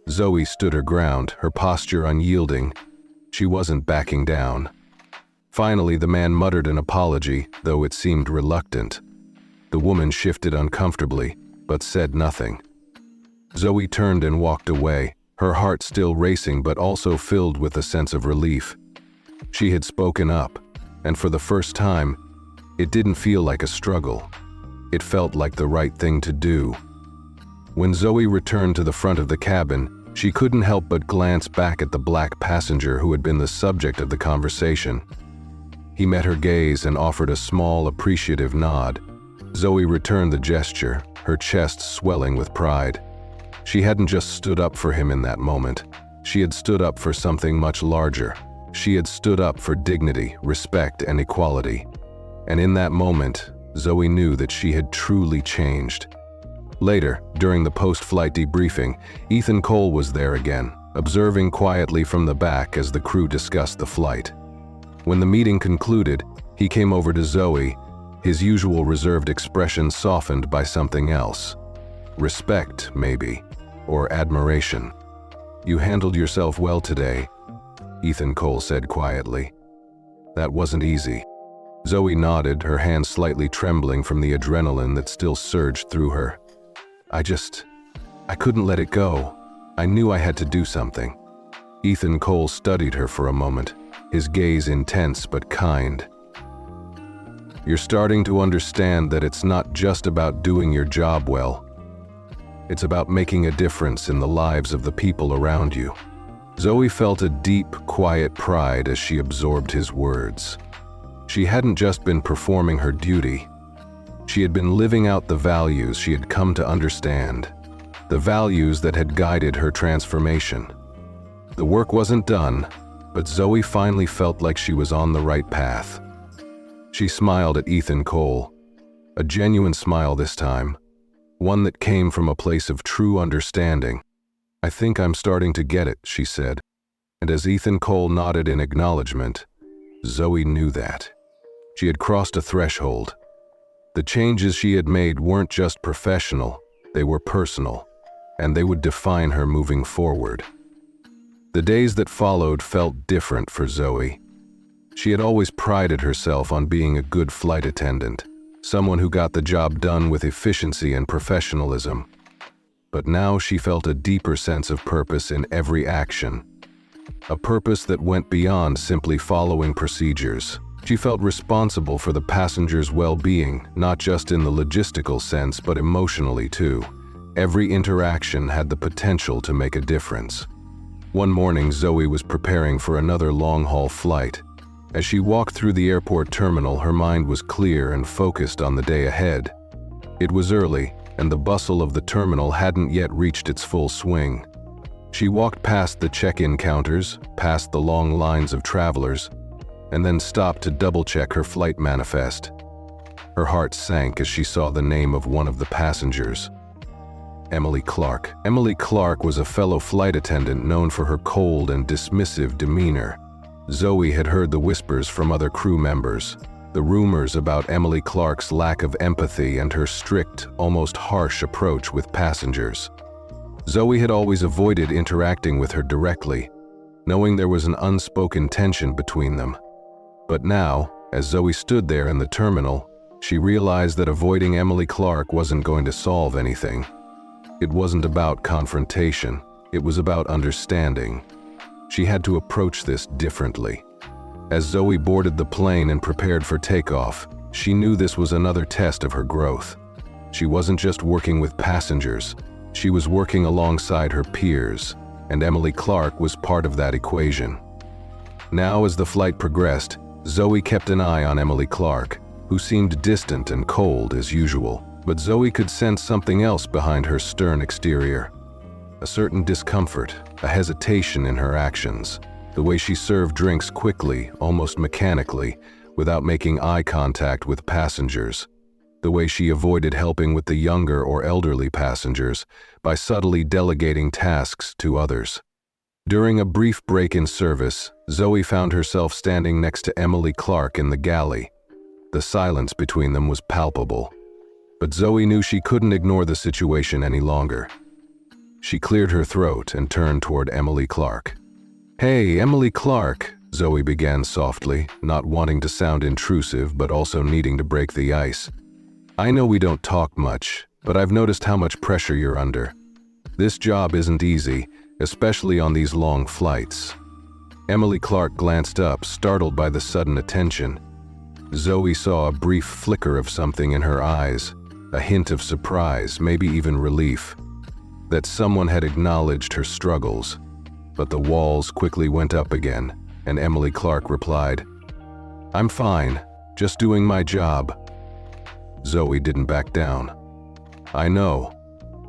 Zoe stood her ground, her posture unyielding. She wasn't backing down. Finally, the man muttered an apology, though it seemed reluctant. The woman shifted uncomfortably, but said nothing. Zoe turned and walked away, her heart still racing but also filled with a sense of relief. She had spoken up, and for the first time, it didn't feel like a struggle. It felt like the right thing to do. When Zoe returned to the front of the cabin, she couldn't help but glance back at the black passenger who had been the subject of the conversation. He met her gaze and offered a small, appreciative nod. Zoe returned the gesture, her chest swelling with pride. She hadn't just stood up for him in that moment. She had stood up for something much larger. She had stood up for dignity, respect, and equality. And in that moment, Zoe knew that she had truly changed. Later, during the post-flight debriefing, Ethan Cole was there again, observing quietly from the back as the crew discussed the flight. When the meeting concluded, he came over to Zoe, his usual reserved expression softened by something else. Respect, maybe, or admiration. "You handled yourself well today," Ethan Cole said quietly. "That wasn't easy." Zoe nodded, her hands slightly trembling from the adrenaline that still surged through her. I couldn't let it go. I knew I had to do something." Ethan Cole studied her for a moment, his gaze intense but kind. "You're starting to understand that it's not just about doing your job well. It's about making a difference in the lives of the people around you." Zoe felt a deep, quiet pride as she absorbed his words. She hadn't just been performing her duty. She had been living out the values she had come to understand, the values that had guided her transformation. The work wasn't done, but Zoe finally felt like she was on the right path. She smiled at Ethan Cole, a genuine smile this time, one that came from a place of true understanding. "I think I'm starting to get it," she said, and as Ethan Cole nodded in acknowledgement, Zoe knew that. She had crossed a threshold. The changes she had made weren't just professional, they were personal, and they would define her moving forward. The days that followed felt different for Zoe. She had always prided herself on being a good flight attendant, someone who got the job done with efficiency and professionalism. But now she felt a deeper sense of purpose in every action, a purpose that went beyond simply following procedures. She felt responsible for the passengers' well-being, not just in the logistical sense, but emotionally too. Every interaction had the potential to make a difference. One morning, Zoe was preparing for another long-haul flight. As she walked through the airport terminal, her mind was clear and focused on the day ahead. It was early, and the bustle of the terminal hadn't yet reached its full swing. She walked past the check-in counters, past the long lines of travelers, and then stopped to double-check her flight manifest. Her heart sank as she saw the name of one of the passengers. Emily Clark. Emily Clark was a fellow flight attendant known for her cold and dismissive demeanor. Zoe had heard the whispers from other crew members, the rumors about Emily Clark's lack of empathy and her strict, almost harsh approach with passengers. Zoe had always avoided interacting with her directly, knowing there was an unspoken tension between them. But now, as Zoe stood there in the terminal, she realized that avoiding Emily Clark wasn't going to solve anything. It wasn't about confrontation, it was about understanding. She had to approach this differently. As Zoe boarded the plane and prepared for takeoff, she knew this was another test of her growth. She wasn't just working with passengers, she was working alongside her peers, and Emily Clark was part of that equation. Now, as the flight progressed, Zoe kept an eye on Emily Clark, who seemed distant and cold as usual. But Zoe could sense something else behind her stern exterior. A certain discomfort, a hesitation in her actions. The way she served drinks quickly, almost mechanically, without making eye contact with passengers. The way she avoided helping with the younger or elderly passengers by subtly delegating tasks to others. During a brief break in service, Zoe found herself standing next to Emily Clark in the galley. The silence between them was palpable, but Zoe knew she couldn't ignore the situation any longer. She cleared her throat and turned toward Emily Clark. "Hey, Emily Clark," Zoe began softly, not wanting to sound intrusive but also needing to break the ice. "I know we don't talk much, but I've noticed how much pressure you're under. This job isn't easy, especially on these long flights." Emily Clark glanced up, startled by the sudden attention. Zoe saw a brief flicker of something in her eyes, a hint of surprise, maybe even relief, that someone had acknowledged her struggles. But the walls quickly went up again, and Emily Clark replied, "I'm fine, just doing my job." Zoe didn't back down. "I know,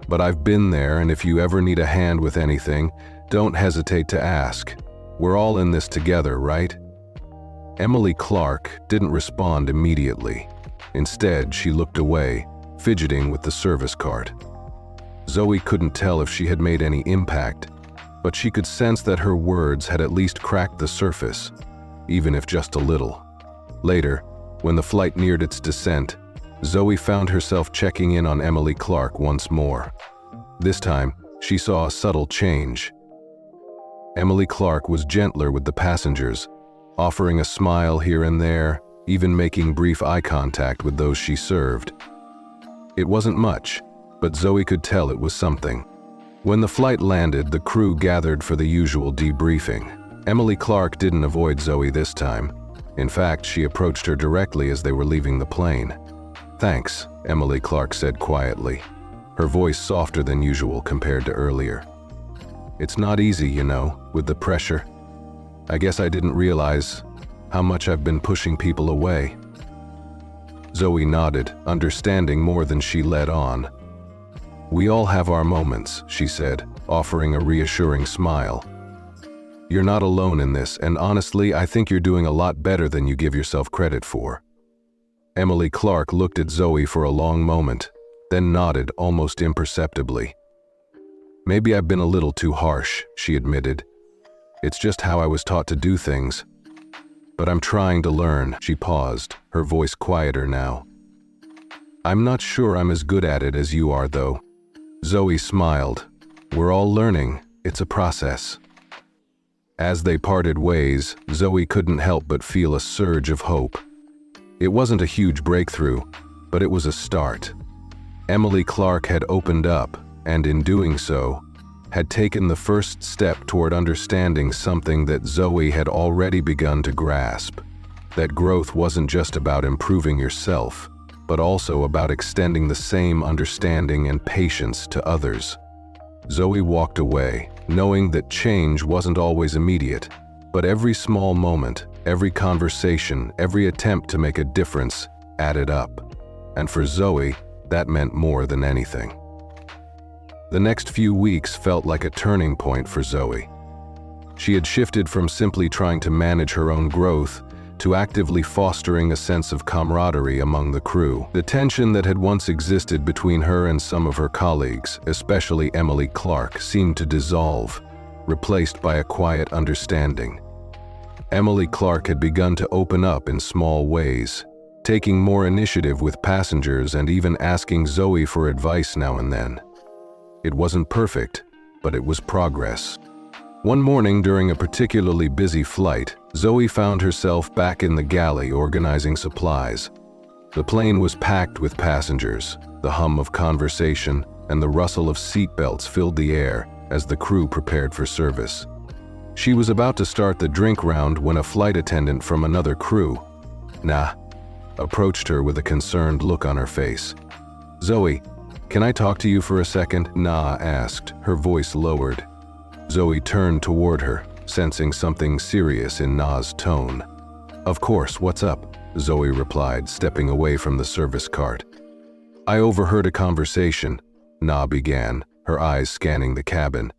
but I've been there, and if you ever need a hand with anything, don't hesitate to ask. We're all in this together, right?" Emily Clark didn't respond immediately. Instead, she looked away, fidgeting with the service cart. Zoe couldn't tell if she had made any impact, but she could sense that her words had at least cracked the surface, even if just a little. Later, when the flight neared its descent, Zoe found herself checking in on Emily Clark once more. This time, she saw a subtle change. Emily Clark was gentler with the passengers, offering a smile here and there, even making brief eye contact with those she served. It wasn't much, but Zoe could tell it was something. When the flight landed, the crew gathered for the usual debriefing. Emily Clark didn't avoid Zoe this time. In fact, she approached her directly as they were leaving the plane. "Thanks," Emily Clark said quietly, her voice softer than usual compared to earlier. "It's not easy, you know, with the pressure. I guess I didn't realize how much I've been pushing people away." Zoe nodded, understanding more than she let on. "We all have our moments," she said, offering a reassuring smile. "You're not alone in this, and honestly, I think you're doing a lot better than you give yourself credit for." Emily Clark looked at Zoe for a long moment, then nodded almost imperceptibly. "Maybe I've been a little too harsh," she admitted. "It's just how I was taught to do things. But I'm trying to learn." She paused, her voice quieter now. "I'm not sure I'm as good at it as you are, though." Zoe smiled. "We're all learning. It's a process." As they parted ways, Zoe couldn't help but feel a surge of hope. It wasn't a huge breakthrough, but it was a start. Emily Clark had opened up, and in doing so, had taken the first step toward understanding something that Zoe had already begun to grasp. That growth wasn't just about improving yourself, but also about extending the same understanding and patience to others. Zoe walked away, knowing that change wasn't always immediate, but every small moment, every conversation, every attempt to make a difference added up. And for Zoe, that meant more than anything. The next few weeks felt like a turning point for Zoe. She had shifted from simply trying to manage her own growth to actively fostering a sense of camaraderie among the crew. The tension that had once existed between her and some of her colleagues, especially Emily Clark, seemed to dissolve, replaced by a quiet understanding. Emily Clark had begun to open up in small ways, taking more initiative with passengers and even asking Zoe for advice now and then. It wasn't perfect, but it was progress. One morning during a particularly busy flight, Zoe found herself back in the galley organizing supplies. The plane was packed with passengers. The hum of conversation and the rustle of seatbelts filled the air as the crew prepared for service. She was about to start the drink round when a flight attendant from another crew, approached her with a concerned look on her face. "Zoe, can I talk to you for a second?" Na asked, her voice lowered. Zoe turned toward her, sensing something serious in Na's tone. "Of course, what's up?" Zoe replied, stepping away from the service cart. "I overheard a conversation," Na began, her eyes scanning the cabin.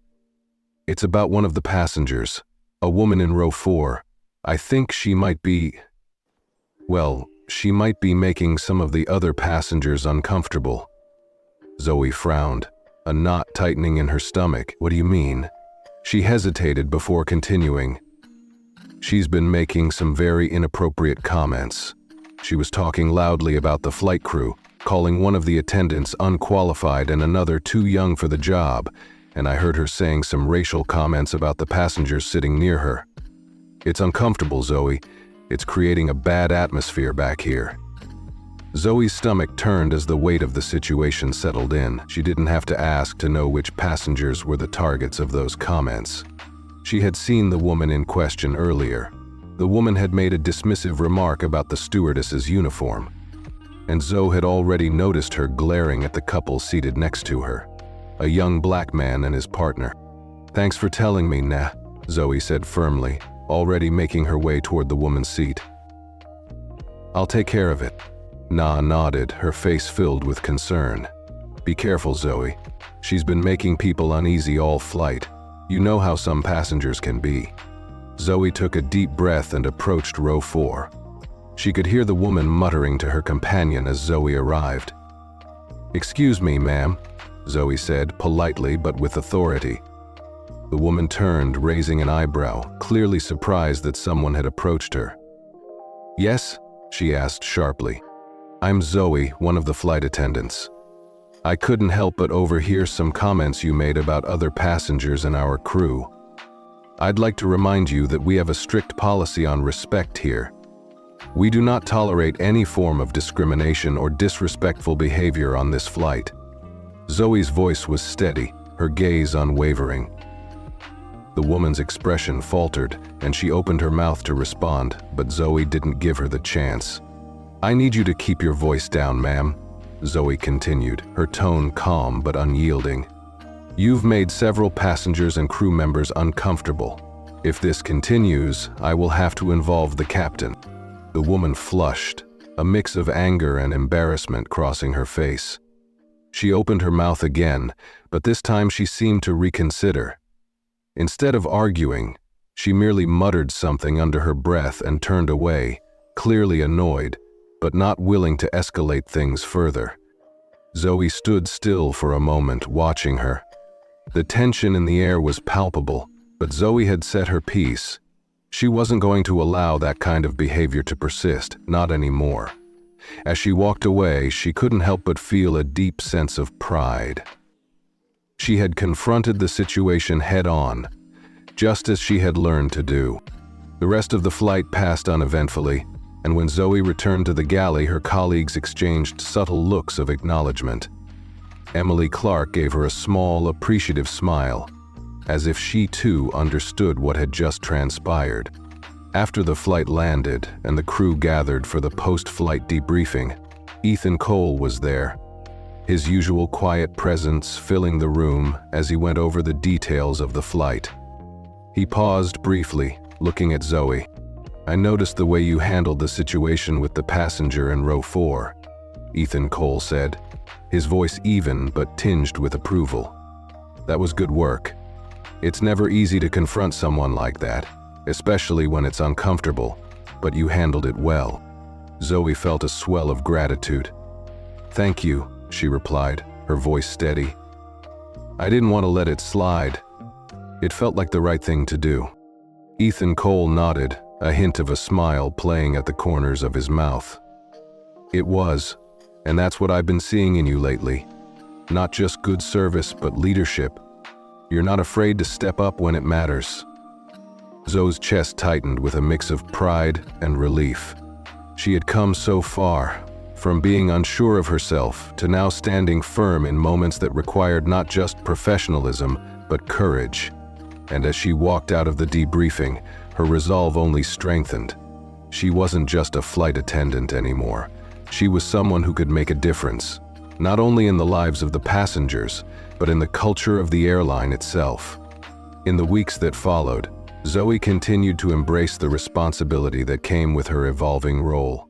"It's about one of the passengers, a woman in row 4. I think she might be making some of the other passengers uncomfortable." Zoe frowned, a knot tightening in her stomach. "What do you mean?" She hesitated before continuing. "She's been making some very inappropriate comments. She was talking loudly about the flight crew, calling one of the attendants unqualified and another too young for the job, and I heard her saying some racial comments about the passengers sitting near her. It's uncomfortable, Zoe. It's creating a bad atmosphere back here." Zoe's stomach turned as the weight of the situation settled in. She didn't have to ask to know which passengers were the targets of those comments. She had seen the woman in question earlier. The woman had made a dismissive remark about the stewardess's uniform, and Zoe had already noticed her glaring at the couple seated next to her, a young black man and his partner. "Thanks for telling me, Nah," Zoe said firmly, already making her way toward the woman's seat. "I'll take care of it." Na nodded, her face filled with concern. "Be careful, Zoe. She's been making people uneasy all flight. You know how some passengers can be." Zoe took a deep breath and approached row 4. She could hear the woman muttering to her companion as Zoe arrived. "Excuse me, ma'am. Zoe said, politely but with authority. The woman turned, raising an eyebrow, clearly surprised that someone had approached her. "Yes?" she asked sharply. "I'm Zoe, one of the flight attendants. I couldn't help but overhear some comments you made about other passengers in our crew. I'd like to remind you that we have a strict policy on respect here. We do not tolerate any form of discrimination or disrespectful behavior on this flight." Zoe's voice was steady, her gaze unwavering. The woman's expression faltered, and she opened her mouth to respond, but Zoe didn't give her the chance. "I need you to keep your voice down, ma'am," Zoe continued, her tone calm but unyielding. "You've made several passengers and crew members uncomfortable. If this continues, I will have to involve the captain." The woman flushed, a mix of anger and embarrassment crossing her face. She opened her mouth again, but this time she seemed to reconsider. Instead of arguing, she merely muttered something under her breath and turned away, clearly annoyed, but not willing to escalate things further. Zoe stood still for a moment, watching her. The tension in the air was palpable, but Zoe had set her piece. She wasn't going to allow that kind of behavior to persist, not anymore. As she walked away, she couldn't help but feel a deep sense of pride. She had confronted the situation head-on, just as she had learned to do. The rest of the flight passed uneventfully, and when Zoe returned to the galley, her colleagues exchanged subtle looks of acknowledgement. Emily Clark gave her a small, appreciative smile, as if she too understood what had just transpired. After the flight landed and the crew gathered for the post-flight debriefing, Ethan Cole was there, his usual quiet presence filling the room as he went over the details of the flight. He paused briefly, looking at Zoe. "I noticed the way you handled the situation with the passenger in row 4, Ethan Cole said, his voice even but tinged with approval. "That was good work. It's never easy to confront someone like that, especially when it's uncomfortable, but you handled it well." Zoe felt a swell of gratitude. "Thank you," she replied, her voice steady. "I didn't want to let it slide. It felt like the right thing to do." Ethan Cole nodded, a hint of a smile playing at the corners of his mouth. "It was, and that's what I've been seeing in you lately. Not just good service, but leadership. You're not afraid to step up when it matters." Zoe's chest tightened with a mix of pride and relief. She had come so far, from being unsure of herself to now standing firm in moments that required not just professionalism, but courage. And as she walked out of the debriefing, her resolve only strengthened. She wasn't just a flight attendant anymore. She was someone who could make a difference, not only in the lives of the passengers, but in the culture of the airline itself. In the weeks that followed, Zoe continued to embrace the responsibility that came with her evolving role.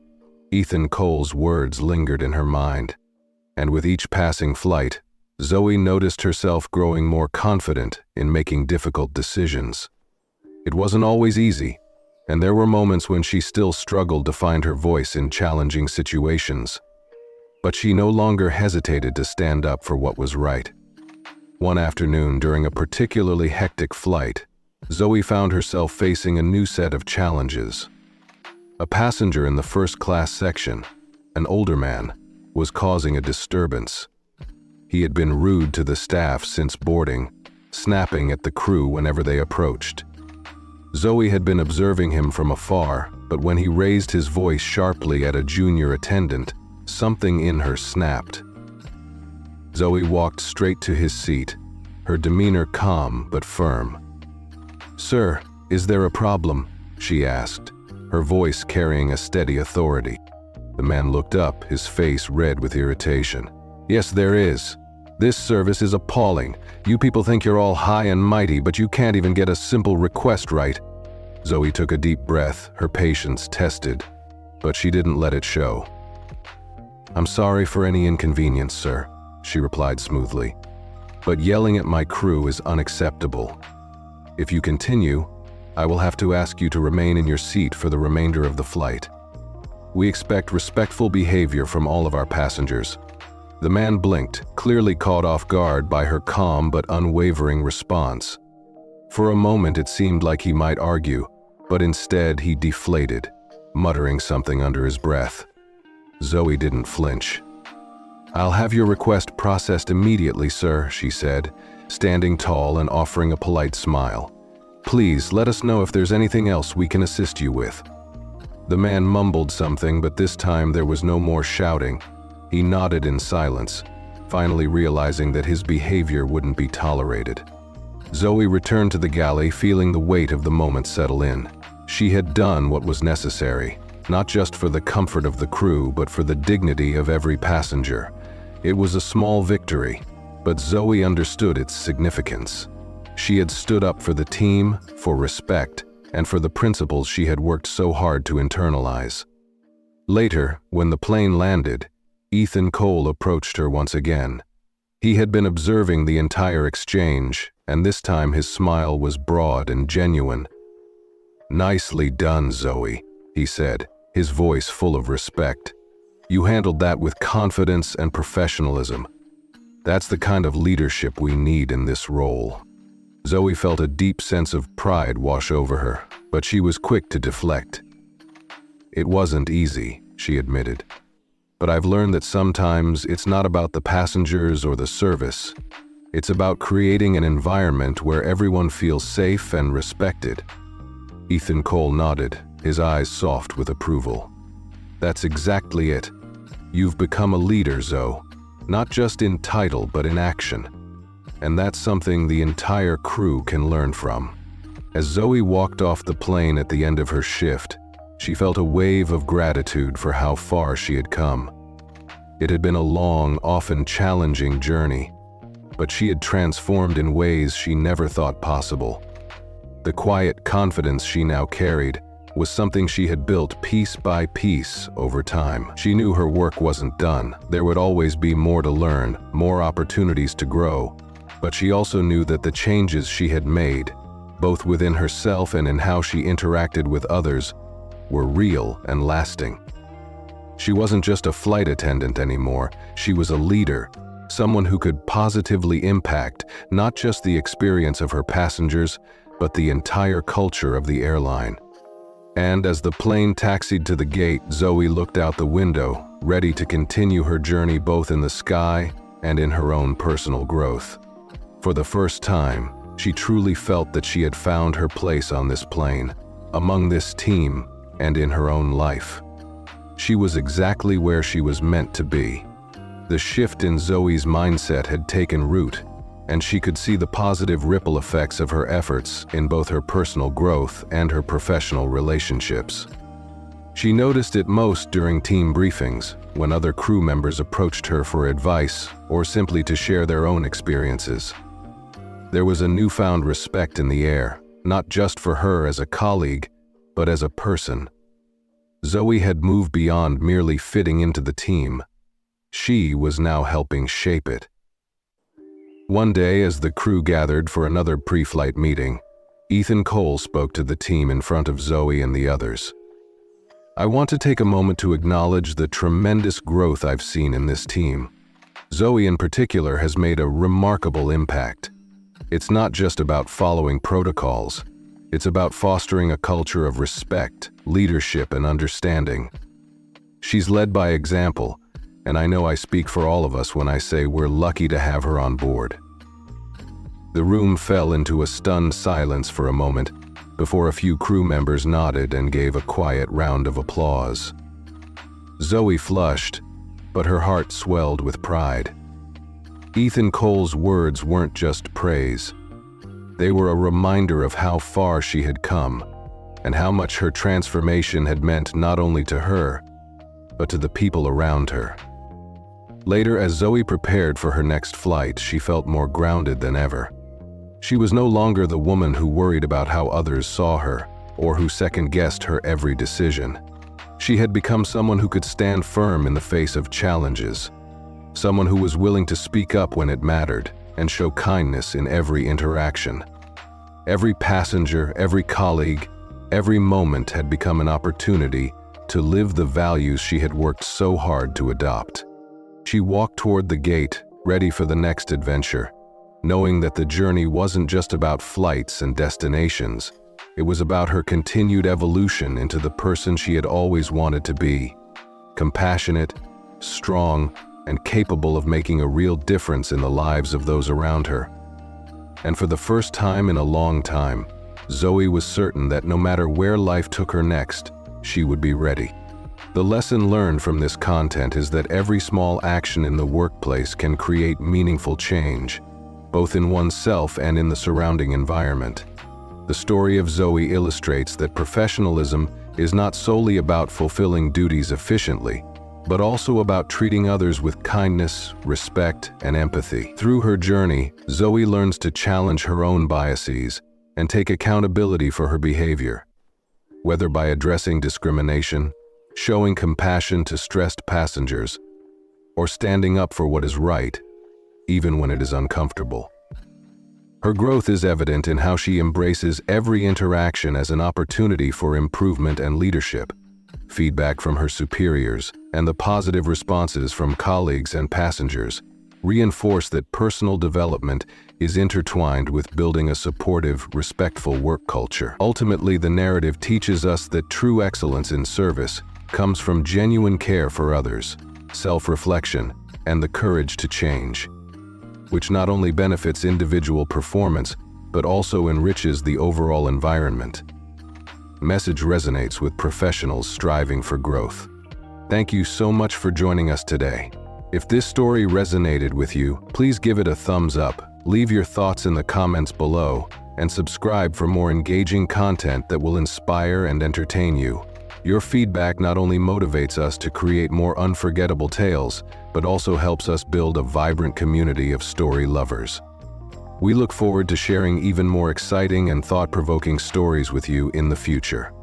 Ethan Cole's words lingered in her mind, and with each passing flight, Zoe noticed herself growing more confident in making difficult decisions. It wasn't always easy, and there were moments when she still struggled to find her voice in challenging situations. But she no longer hesitated to stand up for what was right. One afternoon, during a particularly hectic flight, Zoe found herself facing a new set of challenges. A passenger in the first-class section, an older man, was causing a disturbance. He had been rude to the staff since boarding, snapping at the crew whenever they approached. Zoe had been observing him from afar, but when he raised his voice sharply at a junior attendant, something in her snapped. Zoe walked straight to his seat, her demeanor calm but firm. "Sir, is there a problem?" she asked, her voice carrying a steady authority. The man looked up, his face red with irritation. "Yes, there is. This service is appalling. You people think you're all high and mighty, but you can't even get a simple request right." Zoe took a deep breath, her patience tested, but she didn't let it show. "I'm sorry for any inconvenience, sir," she replied smoothly, "but yelling at my crew is unacceptable. If you continue, I will have to ask you to remain in your seat for the remainder of the flight. We expect respectful behavior from all of our passengers." The man blinked, clearly caught off guard by her calm but unwavering response. For a moment it seemed like he might argue, but instead he deflated, muttering something under his breath. Zoe didn't flinch. "I'll have your request processed immediately, sir," she said, standing tall and offering a polite smile. "Please let us know if there's anything else we can assist you with." The man mumbled something, but this time there was no more shouting. He nodded in silence, finally realizing that his behavior wouldn't be tolerated. Zoe returned to the galley, feeling the weight of the moment settle in. She had done what was necessary, not just for the comfort of the crew, but for the dignity of every passenger. It was a small victory, but Zoe understood its significance. She had stood up for the team, for respect, and for the principles she had worked so hard to internalize. Later, when the plane landed, Ethan Cole approached her once again. He had been observing the entire exchange, and this time his smile was broad and genuine. "Nicely done, Zoe," he said, his voice full of respect. "You handled that with confidence and professionalism. That's the kind of leadership we need in this role." Zoe felt a deep sense of pride wash over her, but she was quick to deflect. "It wasn't easy," she admitted. "But I've learned that sometimes it's not about the passengers or the service. It's about creating an environment where everyone feels safe and respected." Ethan Cole nodded, his eyes soft with approval. "That's exactly it. You've become a leader, Zoe, not just in title but in action. And that's something the entire crew can learn from." As Zoe walked off the plane at the end of her shift, she felt a wave of gratitude for how far she had come. It had been a long, often challenging journey, but she had transformed in ways she never thought possible. The quiet confidence she now carried was something she had built piece by piece over time. She knew her work wasn't done. There would always be more to learn, more opportunities to grow, but she also knew that the changes she had made, both within herself and in how she interacted with others, were real and lasting. She wasn't just a flight attendant anymore, she was a leader, someone who could positively impact not just the experience of her passengers, but the entire culture of the airline. And as the plane taxied to the gate, Zoe looked out the window, ready to continue her journey both in the sky and in her own personal growth. For the first time, she truly felt that she had found her place on this plane, among this team, and in her own life. She was exactly where she was meant to be. The shift in Zoe's mindset had taken root, and she could see the positive ripple effects of her efforts in both her personal growth and her professional relationships. She noticed it most during team briefings, when other crew members approached her for advice or simply to share their own experiences. There was a newfound respect in the air, not just for her as a colleague, but as a person. Zoe had moved beyond merely fitting into the team. She was now helping shape it. One day, as the crew gathered for another pre-flight meeting, Ethan Cole spoke to the team in front of Zoe and the others. "I want to take a moment to acknowledge the tremendous growth I've seen in this team. Zoe in particular has made a remarkable impact. It's not just about following protocols. It's about fostering a culture of respect, leadership, and understanding. She's led by example, and I know I speak for all of us when I say we're lucky to have her on board." The room fell into a stunned silence for a moment, before a few crew members nodded and gave a quiet round of applause. Zoe flushed, but her heart swelled with pride. Ethan Cole's words weren't just praise. They were a reminder of how far she had come, and how much her transformation had meant not only to her, but to the people around her. Later, as Zoe prepared for her next flight, she felt more grounded than ever. She was no longer the woman who worried about how others saw her, or who second-guessed her every decision. She had become someone who could stand firm in the face of challenges, someone who was willing to speak up when it mattered, and show kindness in every interaction. Every passenger, every colleague, every moment had become an opportunity to live the values she had worked so hard to adopt. She walked toward the gate, ready for the next adventure, knowing that the journey wasn't just about flights and destinations. It was about her continued evolution into the person she had always wanted to be: compassionate, strong, and capable of making a real difference in the lives of those around her. And for the first time in a long time, Zoe was certain that no matter where life took her next, she would be ready. The lesson learned from this content is that every small action in the workplace can create meaningful change, both in oneself and in the surrounding environment. The story of Zoe illustrates that professionalism is not solely about fulfilling duties efficiently, but also about treating others with kindness, respect, and empathy. Through her journey, Zoe learns to challenge her own biases and take accountability for her behavior. Whether by addressing discrimination, showing compassion to stressed passengers, or standing up for what is right, even when it is uncomfortable. Her growth is evident in how she embraces every interaction as an opportunity for improvement and leadership. Feedback from her superiors and the positive responses from colleagues and passengers reinforce that personal development is intertwined with building a supportive, respectful work culture. Ultimately, the narrative teaches us that true excellence in service comes from genuine care for others, self-reflection, and the courage to change, which not only benefits individual performance, but also enriches the overall environment. Message resonates with professionals striving for growth. Thank you so much for joining us today. If this story resonated with you, please give it a thumbs up, leave your thoughts in the comments below, and subscribe for more engaging content that will inspire and entertain you. Your feedback not only motivates us to create more unforgettable tales, but also helps us build a vibrant community of story lovers. We look forward to sharing even more exciting and thought-provoking stories with you in the future.